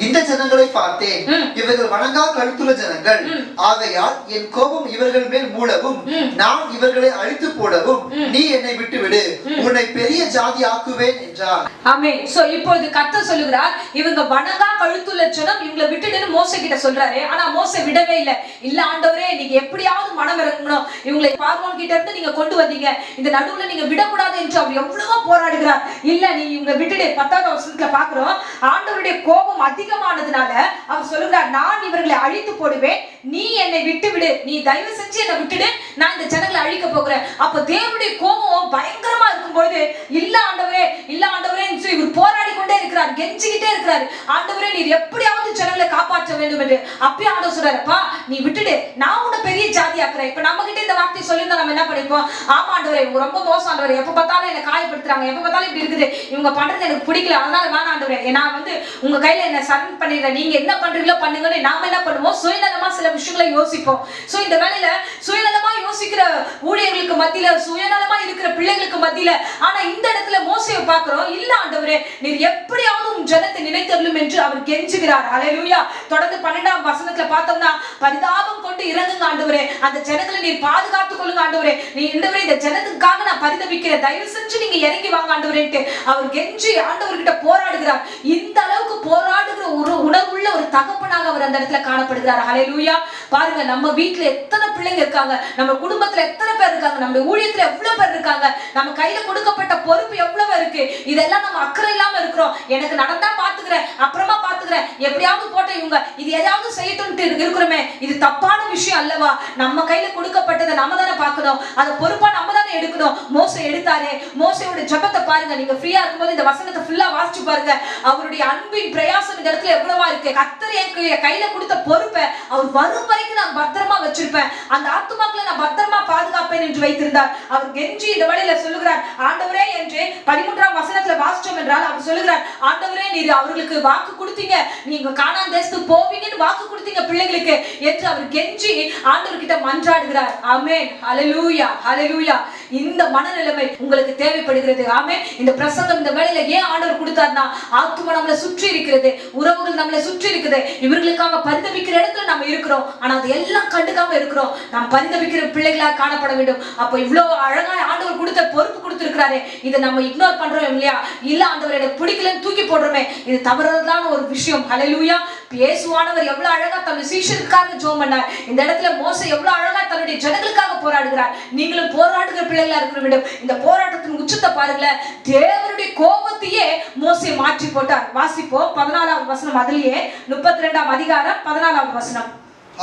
இந்த ஜனங்களை பார்த்தேன், இவர்கள் வணங்கா கழுத்துள்ள ஜனங்கள், ஆகையால் என் கோபம் இவர்கள் மேல் மூடவும் நான் இவர்களை அழித்து போடவும் நீ என்னை விட்டு விடு, உன்னை பெரிய ஜாதி ஆக்குவேன் என்றார். ஆமென். சோ இப்பொழுது கர்த்தர் சொல்லுகிறார், இவங்க வணங்கா கழுத்துள்ள ஜனம், இவங்களை விட்டுடுன்னு மோசே கிட்ட சொல்றாரு. ஆனா மோசே விடவே இல்லை. இல்ல ஆண்டவரே, நீங்க எப்படியாவது மனம் இறங்கணும், இவங்களை பார்வோன் கிட்ட இருந்து நீங்க கொண்டு வந்தீங்க, இந்த நடுவுல நீங்க விடக்கூடாது என்று அவர் எவ்வளவோ போராடுகிறார். இல்ல நீ இவங்க விட்டுடு. 10ஆவது வசனத்துல பாக்குறோம், ஆண்டவருடைய கோபம் அதிகமானதுனால அவர் சொல்லுகிறார், நான் இவர்களை அழித்து போடுவேன், நீ என்னை விட்டு விடு, நீ தயவு செஞ்சு என்னை விட்டுடு, நான் இந்த ஜனங்களை அழிக்க போகிறேன். அப்ப தேவனுடைய கோபம் பயங்கரமா இருக்கும்போது இல்ல ஆண்டவரே, இல்ல ஆண்டவரே இவர் போராடி கொண்டே இருக்கிறார், கெஞ்சிக்கிட்டே இருக்கிறார். ஆண்டவரே நீர் எப்படியாவது ஜனங்களை காப்பாற்ற வேண்டும் என்று. அப்பயே ஆண்டவர் சொல்றாருப்பா நீ விட்டுடு, நான் உன்னை பெரிய ஜாதி ஆக்குறேன். இப்ப நம்ம கிட்ட இந்த வார்த்தை சொல்லியிருந்தா நம்ம என்ன பண்ணிருப்போம்? ஆமா ஆண்டவரே இவங்க ரொம்ப மோசம் ஆண்டவரே, எப்ப பார்த்தாலும் என்ன காயப்படுத்துறாங்க, எப்ப பார்த்தாலும் இப்படி இருக்குது, இவங்க பண்றது எனக்கு பிடிக்கல, அதனால வேணாம் ஆண்டவரே, நான் வந்து உங்க கையில என்ன சரண் பண்ணிடுறேன், நீங்க என்ன பண்றீங்களோ பண்ணுங்கன்னு நாம என்ன பண்ணுவோம்? சுயநலமா சில விஷயங்களை யோசிப்போம். சோ இந்த வேலையில சுயநலமா யோசிக்கிற ஊழியர்களுக்கு மத்தியில, சுயநலமா இருக்கிற பிள்ளைகளுக்கு மத்தியில, ஆனா இந்த இடத்துல மோசேயை பார்க்கிறோம். இல்ல ஆண்டவரே நீர் எப்படியாவது உன் ஜனத்தை நினைத்தருளும் என்று அவர் கெஞ்சுகிறார். ஹல்லேலூயா. தொடர்ந்து 12ஆம் வசனத்துல பார்த்தோம்னா பரிதாபம் கொண்டு இறங்குங்க ஆண்டவரே, அந்த ஜனங்களை நீர் பாதுகாத்துக் கொள்ளுங்க ஆண்டவரே, நீ ஆண்டவரே இந்த ஜனத்துக்காக நான் பரிதபிக்கிறேன், தயவு செஞ்சு நீங்க இறங்கி வாங்க ஆண்டவரேன்ட்டு அவர் கெஞ்சி ஆண்டவர்கிட்ட போராடுகிறார். இந்த அளவுக்கு போராடுகிற ஒரு உணர்வுள்ள ஒரு தகப்பனாக அவர் அந்த இடத்துல காணப்படுகிறார். ஹல்லேலூயா. பாருங்க நம்ம வீட்டுல எத்தனை பிள்ளைங்க இருக்காங்க, நம்ம குடும்பத்துல எத்தனை பேர் இருக்காங்க, நம்ம ஊழியத்துல எவ்வளவு பேர் இருக்காங்க, நம்ம கையில கொடுக்கப்பட்ட பொறுப்பு எவ்வளவு இருக்கு, இதெல்லாம் நம்ம அக்கறை இல்லாம இருக்கிறோம். எனக்கு நடந்தா பாத்துக்கிறேன், அப்புறமா பாத்துக்கிறேன், எப்படியாவது போட்ட இவங்க இது எதாவது செய்யட்டும் இருக்கிறோமே, இது தப்பான விஷயம் அல்லவா? நம்ம கையில கொடுக்கப்பட்டதை நம்ம தானே பார்க்கணும், அதை பொறுப்பா நம்ம தானே எடுக்கணும். மோசே எடுத்தாரே, மோசேயோட ஜெபத்தை பாருங்க, நீங்க ஃப்ரீயா இருக்கும்போது இந்த வசனத்தை ஃபுல்லா வாசிச்சு பாருங்க. அவருடைய அன்பின் பிரயாசம் இந்த இடத்துல எவ்வளவா இருக்கு. கர்த்தர் என் கையில கொடுத்த பொறுப்பை அவர் வரும் வரைக்கும் நான் பத்திரமா வச்சிருப்பேன், அந்த ஆத்துமாக்களை நான் பத்திரமா பாதுகாப்பேன் என்று வைத்திருந்தார். அவர் கெஞ்சி இந்த வழியில சொல்லுகிறார் ஆண்டவரே என்று 13ஆம் வசனத்துல வாசிச்சோம் என்றால் அவர் சொல்லுகிறார் ஆண்டவரே நீர் அவர்களுக்கு வாக்கு கொடுத்தீங்க, நீங்க கானான் தேசத்துக்கு போவீங்கன்னு வாக்கு கொடுத்தீங்க பிள்ளைகளுக்கு என்று அவர் கெஞ்சி ஆண்டவர்கிட்ட மன்றாடுகிறார். ஆமென். ஹல்லேலூயா. ஹல்லேலூயா. இந்த மனநிலைமை உங்களுக்கு தேவைப்படுகிறது. ஆமென். இந்த பிரசங்கம் இந்த வேளையில ஏன் ஆண்டவர் கொடுத்தார்னா, ஆத்துமா நம்மளை சுற்றி இருக்கிறது, உறவுகள் நம்மளை சுற்றி இருக்குது, இவர்களுக்காக பரிதபிக்கிற இடத்துல நம்ம இருக்கிறோம், ஆனா அது எல்லாம் கண்டுக்காம இருக்கிறோம். நாம் பரிதபிக்கிற பிள்ளைகளா காணப்பட வேண்டும். அப்ப இவ்வளவு அழகா ஆண்டவர் கொடுத்த பொறுப்பு கொடுத்திருக்கிறாரு, இதை நம்ம இக்னோர் பண்றோம் இல்லையா? இல்ல ஆண்டவர் எனக்கு பிடிக்கலன்னு தூக்கி போடுறோமே, இது தவறுதலான ஒரு விஷயம். ஹல்லேலூயா. இயேசுவானவர் எவ்வளவு அழகா தன்னுடைய சீஷருக்காக ஜெபம் பண்ணார். இந்த இடத்துல மோசே எவ்வளவு அழகா தன்னுடைய ஜனங்களுக்காக போராடுகிறார். நீங்களும் போராடுகிற பிள்ளைகளா இருக்க வேண்டும். இந்த போராட்டத்தின் உச்சத்தை பாருங்களேன், தேவனுடைய கோபத்தையே மோசே மாற்றி போட்டார். வாசிப்போம் 14ஆம் வசனம், அதிலேயே 32ஆம் அதிகாரம் 14ஆம் வசனம்.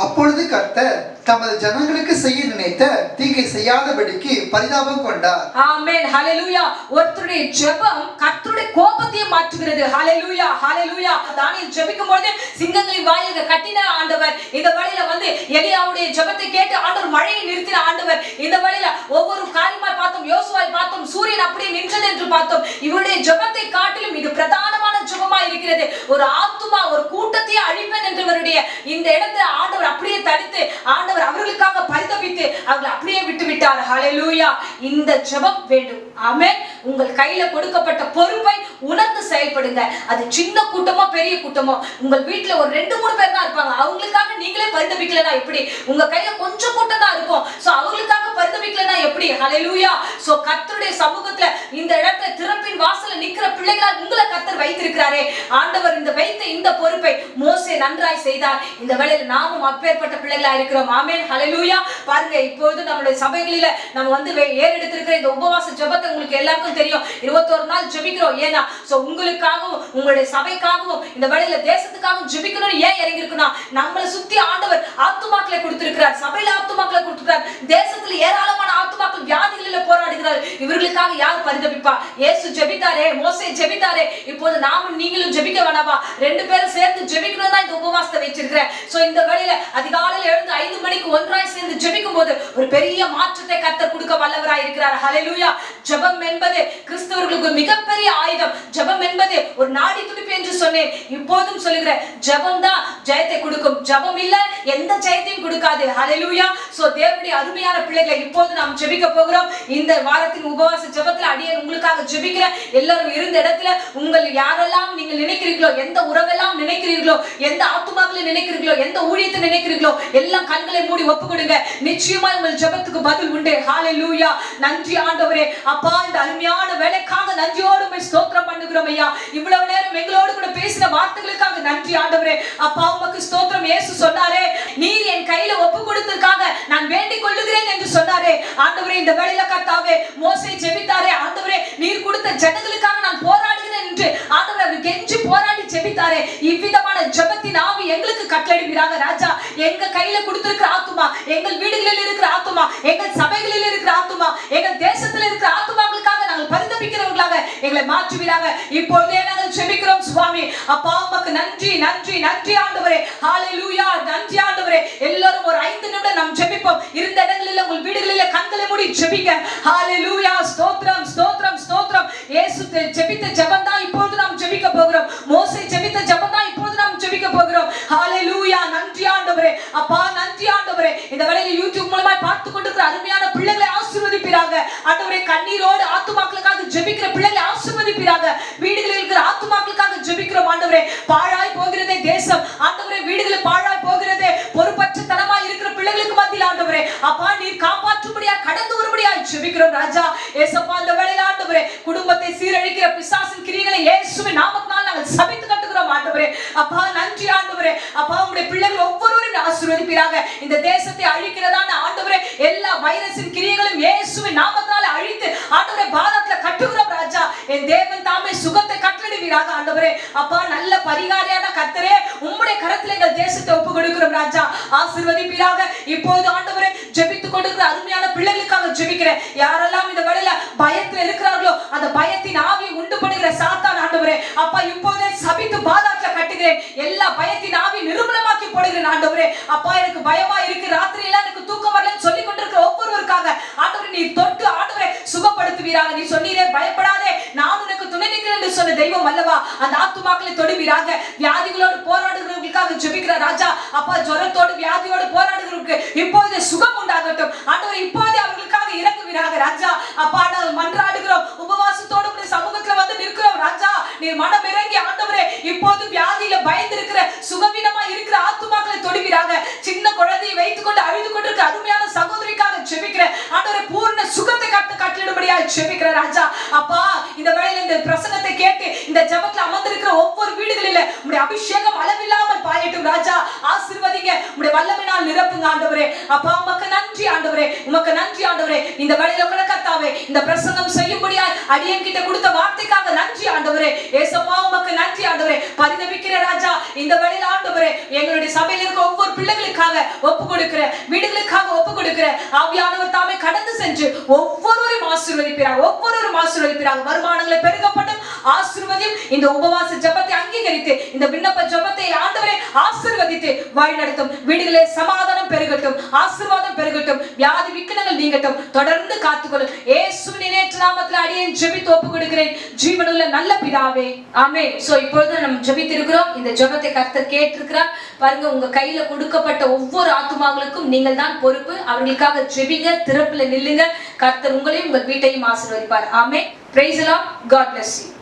அப்பொழுது கர்த்தர் தமது ஜனங்களுக்கு செய்ய நினைத்த தீங்கை செய்யாதபடிக்கு பரிதாபம் கொண்டார். ஆமென். ஹல்லேலூயா. ஒருத்தருடைய ஜெபம் கர்த்தருடைய கோபத்தை மாற்றுகிறது. ஹல்லேலூயா. ஹல்லேலூயா. தானியேல் ஜெபிக்கும்போது சிங்கங்களின் வாயிலை கட்டின ஆண்டவர், இந்த வழியில வந்து எலியாவுடைய ஜெபத்தை கேட்டு ஆண்டவர் மழையை நிறுத்தின ஆண்டவர், இந்த வழியில ஒவ்வொரு காரியமாய் பார்த்தோம், யோசுவாவை பார்த்தோம், சூரியன் அப்படியே நின்றது என்று பார்த்தோம். இவருடைய ஜெபத்தை காட்டிலும் இது பிரதானமான ஜெபமா இருக்கிறது. ஒரு ஆத்துமா ஒரு கூட்டத்தையே அழிப்பேன் என்றவருடைய இந்த இடத்தை ஆண்டவர் அப்படியே தடுத்து ஆண்டவர் அவர்களுக்காக பரிதபித்து அவர்கள் அப்படியே விட்டு விட்டார். ஹல்லேலூயா. இந்த ஜெபம் வேண்டும். ஆமென். உங்கள் கையில கொடுக்கப்பட்ட பொறுப்பை உணர்ந்து செயல்படுங்க. அது சின்ன கூட்டமோ பெரிய கூட்டமோ, உங்கள் வீட்டுல ஒரு 2-3 பேர் தான் இருப்பாங்க, அவங்களுக்காக நீங்களே பரிதபிக்கலனா எப்படி? உங்க கையில கொஞ்சம் கூட்டம் தான் இருக்கும், சோ அவங்களுக்காக பரிதபிக்கலனா எப்படி? ஹல்லேலூயா. சோ கர்த்தருடைய சமூகத்துல இந்த இடத்துல திறப்பின் வாசல்ல நிக்கிற பிள்ளைகளா உங்களை கர்த்தர் வைத்திருக்கிறாரே, ஆண்டவர் இந்த வைத்த இந்த பொறுப்பை மோசே நன்றாய் செய்தார். இந்த வேளையில நாமும் அப்பேற்பட்ட பிள்ளைகளா இருக்கிறோம். ஆமென். ஹல்லேலூயா. பாருங்க, இப்போது நம்மளுடைய சபைகளில நம்ம வந்து ஏறெடுத்திருக்கிற இந்த உபவாச ஜெபத்தை உங்களுக்கு எல்லாருக்கும் தெரியும். 21 நாள் ஜெபிக்கிறோம். ஏன்னா சோ உங்களுக்காகவும் உங்களுடைய சபைக்காகவும் இந்த வேளையில தேசத்துக்காகவும் ஜெபிக்கணும்னு ஏன் இறங்கி இருக்குன்னா, நம்மளை சுத்தி ஆண்டவர் ஆத்துமாக்களை கொடுத்திருக்கிறார், சபையில ஆத்துமாக்களை கொடுத்திருக்கிறார், தேசத்துல ஏராளமான ஆத்துமாக்கள் வியாதிகளில போராடுகிறார். இவர்களுக்காக யார் பரிதபிப்பா? இயேசு ஜெபித்தாரே, மோசே ஜெபித்தாரே, இப்போது நாமும் நீங்களும் ஜெபிக்க வேணாமா? 2 பேரும் சேர்ந்து ஜெபிக்கணும் தான் இந்த உபவாசத்தை வச்சிருக்கிறேன். சோ இந்த வேளையில அதிகாலையில் எழுந்து 5 மணிக்கு ஒன்றாய் சேர்ந்து ஜெபிக்கும் போது ஒரு பெரிய மாற்றத்தை கர்த்தர் கொடுக்க வல்லவராய் இருக்கிறார். ஹல்லேலூயா. ஜெபம் என்பது கிறிஸ்தவர்களுக்கு மிகப்பெரிய ஆயுதம். ஜெபம் என்பது ஒரு நாடி துடிப்பு என்று சொன்னேன், இப்போதும் சொல்லுகிறேன், ஜெபம் தான் ஜெயத்தை கொடுக்கும். ஜெபம் இல்ல எந்த ஜெயத்தையும் கொடுக்காது. ஹல்லேலூயா. சோ தேவனுடைய அருமையான பிள்ளைகளை இப்போது நாம் ஜெபிக்க போகிறோம். இந்த வாரத்தின் உபவாச ஜெபத்துல அடியேன் உங்களுக்காக ஜெபிக்கிறேன். எல்லாரும் இருந்த இடத்துல உங்கள் யாரெல்லாம் நீங்கள் நினைக்கிறீர்களோ, எந்த உறவெல்லாம் நினைக்கிறீர்களோ, எந்த ஆத்துமாக்களை நினைக்கிறீர்களோ, எந்த ஊழியத்தை நினைக்கிறீர்களோ, எல்லாம் கண்களை மூடி ஒப்பு கொடுங்க. நிச்சயமா உங்கள் ஜெபத்துக்கு பதில் உண்டு. ஹல்லேலூயா. நன்றி ஆண்டவரே. அப்பா, இந்த அருமையான வேலைக்காக நன்றியோடு ஸ்தோத்திரம் பண்ணுகிறோம் ஐயா. இவ்வளவு நேரம் எங்களோடு கூட பேசின வார்த்தைகளுக்காக நன்றி ஆண்டவரே. அப்பா உமக்கு ஸ்தோத்திரம். இயேசு சொன்னாரே, நீர் என் கையில ஒப்பு கொடுத்ததற்காக நான் வேண்டிக் கொள்ளுகிறேன் என்று சொன்னாரே. ஆண்டவரே, இந்த வேளையில கர்த்தாவே மோசே ஜெபித்தாரே, ஆண்டவரே நீர் கொடுத்த ஜனங்களுக்காக நான் போராடுகிறேன் என்று ஆண்டவரே அவர் கெஞ்சி போராடி ஜெபித்தாரே. இவ்விதமான ஜெபத்தின் ஆவி எங்களுக்கு கட்டளையிடுகிறாங்க ராஜா. எங்க கையில கொடுத்திருக்கிற ஆத்துமா, எங்கள் வீடுகளில் இருக்கிற ஆத்துமா, எங்கள் சபைகளில் இருக்கிற ஆத்துமா, எங்கள் தேசத்தில் இருக்கிற ஆத்துமாக்களுக்காக நாங்கள் பரிந்து பரிதபிக்கிறவர்களாக எங்களை மாற்றுவீராக. இப்பொழுதே நாங்கள் ஜெபிக்கிறோம் சுவாமி. அப்பா உமக்கு நன்றி நன்றி நன்றி ஆண்டவரே. ஹalleluya, நன்றி ஆண்டவரே. எல்லாரும் ஒரு 5 நிமிடம் நாம் ஜெபிப்போம். இருந்த இடங்களில் உங்கள் வீடுகளில் கண்களை மூடி ஜெபிங்க. ஹalleluya, ஸ்தோத்திரம் ஸ்தோத்திரம் ஸ்தோத்திரம். இயேசு ஜெபித்த ஜெபம் தான் இப்பொழுது நாம் ஜெபிக்க போகிறோம். மோசே ஜெபித்த ஜெபம் தான் இப்பொழுது நாம் ஜெபிக்க போகிறோம். ஹalleluya, நன்றி ஆண்டவரே. அப்பா நன்றி ஆண்டவரே. இந்த வேளையில் யூடியூப் மூலமா பார்த்து கொண்டிருக்கிற அருமையான பிள்ளைகளை ஆசீர்வதிப்பீராக ஆண்டவரே. கண்ணீரோடு ஆத்துமாக்களுக்காக ஜெபிக்கிற பிள்ளைகளை ஆசீர்வதிப்பீராக. வீடுகளில் இருக்கிற ஆத்துமாக்களுக்காக ஜெபிக்கிறோம் ஆண்டவரே. பாழாய் போகிறதே தேசம் ஆண்டவரே, வீடுகளில் பாழாய் போகிறதே, பொறுப்பற்றத்தனமாய் இருக்கிற பிள்ளைகளுக்கு மத்தியில் ஆண்டவரே அப்பா நீர் காப்பாற்றும்படியா கடந்து வரும்படியா ஜெபிக்கிறோம் ராஜா. ஏசப்பா இந்த வேளையில் ஆண்டவரே குடும்பத்தை சீரழிக்கிற பிசாசின் கிரியைகளை இயேசுவின் நாமத்தினால் நாங்கள் சபித்து கட்டுகிறோம் ஆண்டவரே. அப்பா நன்றி ஆண்டவரே. அப்பா உம்முடைய பிள்ளைகள் ஒவ்வொருவரையும் ஆசீர்வதிப்பீராக. இந்த தேசத்தை அழிக்கிறதான ஆண்டவரே எல்லா வைரஸின் கிரியைகளும் இயேசுவின் நாமத்தினால் அழித்து ஆண்டவரே பாதத்துல கட்டுகிறோம் ராஜா. என் தேவன் தாமே சுகத்தை கட்டளிடுவீராக ஆண்டவரே. அப்பா நல்ல பரிகாரியான கர்த்தரே உம்முடைய கரத்தில் எங்கள் தேசத்தை ஒப்பு கொடுக்கிறோம் ராஜா. ஆசீர்வதிப்பீராக. இப்போது ஆண்டவரே ஜெபித்துக் கொண்டிருக்கிற அருமையான பிள்ளைகளுக்காக ஜெபிக்கிறேன். யாரெல்லாம் இந்த வேளையில பயத்தில் இருக்கிறார்களோ அந்த பயத்தின் ஆவியை உண்டு பண்ணுகிற சாத்தான் ஆண்டவரே அப்பா இப்போதே சபித்து பாதாளத்துல கட்டுகிறேன். எல்லா பயத்தின் ஆவியை நிர்மூலமாக்கி போடுகிறேன் ஆண்டவரே. அப்பா எனக்கு பயமா இருக்கு, ராத்திரியில எனக்கு தூக்கம் வரலன்னு சொல்லி கொண்டிருக்கிற ஒவ்வொருவருக்காக ஆண்டவரே நீர் தொட்டு ஆண்டவரே சுகப்படுத்துவீராக. நீ சொன்னீரே பயப்படாதே நான் உனக்கு துணை நிற்கிறேன் என்று சொன்ன தெய்வம் அல்லவா. அந்த ஆத்துமாக்களை தொடுவீராக. வியாதிகளோடு போராடுகிறவர்களுக்காக ஜெபிக்கிற ராஜா. அப்பா ஜுரத்தோடு வியாதியோடு போராடுகிறவர்களுக்கு இப்போதே சுகம் உண்டாகட்டும் ஆண்டவரே. இப்போதே அவர்களுக்காக இறங்குவீராக ராஜா. அப்பா நாங்கள் மன்றாடுகிறோம், உபவாசத்தோடு உடைய சமூகத்துல வந்து நிற்கிறோம் ராஜா. நீர் மனம் இறங்கி ஆண்டவரே இப்போது வியாதியில பயந்து இருக்கிற சுகவீனமா இருக்கிற ஆத்துமாக்களை தொடுவீராக. சின்ன குழந்தையை வைத்துக் கொண்டு அழுது கொண்டிருக்கிற அருமையான சகோதரிக்காக ஜெபிக்கிறேன் ஆண்டவரே. பூர்ண சுகத்தை கட்டளிடும்படியா ஜெபிக்கிற ராஜா. அப்பா இந்த வேளையில இந்த பிரசங்கத்தை கேட்டு இந்த ஜெபத்துல அமர்ந்திருக்கிற ஒவ்வொரு வீடுகளில உம்முடைய அபிஷேகம் அளவில்லாமல் பாயட்டும் ராஜா. ஆசீர்வதிங்க, உம்முடைய வல்லமையினால் நிரப்புங்க ஆண்டவரே. அப்பா உமக்கு நன்றி ஆண்டவரே, உமக்கு நன்றி ஆண்டவரே. இந்த வேளையில கூட கர்த்தாவே இந்த பிரசங்கம் செய்யும்படியா அடியேன் கிட்ட கொடுத்த வார்த்தைக்காக நன்றி ஆண்டவரே. ஏசப்பா உமக்கு நன்றி ஆண்டவரே. பரிதபிக்கிற ராஜா இந்த வேளையில ஆண்டவரே எங்களுடைய சபையில் இருக்க ஒவ்வொரு பிள்ளைகளுக்காக ஒப்பு கொடுக்கிற, வீடுகளுக்காக ஒப்பு கொடுக்கிற ஆவியானவர் தாமே கடந்து சென்று ஒவ்வொருவரும் ஆசீர்வதிப்பீராக, ஒவ்வொருவரும் ஆசீர்வதிப்பீராக. வருமானங்களை பெருகப்படும் ஆசீர்வதியும். இந்த உபவாச ஜெபத்தை அங்கீகரித்து இந்த விண்ணப்ப ஜெபத்தை ஆண்டவரே ஆசீர்வதித்து வழிநடத்தும். வீடுகளே சமாதானம் பெருகட்டும், ஆசீர்வாதம் பெருகட்டும், வியாதி விக்கனங்கள் நீங்கட்டும். தொடர்ந்து காத்துக்கொள்ளும். இயேசுவின் நேற்று நாமத்தில் அடியேன் ஜெபித்து ஒப்பு கொடுக்கிறேன் ஜீவனுள்ள நல்ல பிதாவே, ஆமென். சோ இப்பொழுது நம்ம ஜெபித்து இருக்கிறோம். இந்த ஜெபத்தை கர்த்தர் கேட்டிருக்கிறார் பாருங்க. உங்க கையில கொடுக்கப்பட்ட ஒவ்வொரு ஆத்துமாக்களுக்கும் நீங்கள் தான் பொறுப்பு. அவர்களுக்காக ஜெபிங்க, திறப்புல நில்லுங்க. கர்த்தர் உங்களையும் உங்கள் வீட்டையும் ஆசீர்வதிப்பார். ஆமென். Praise the Lord. God bless you.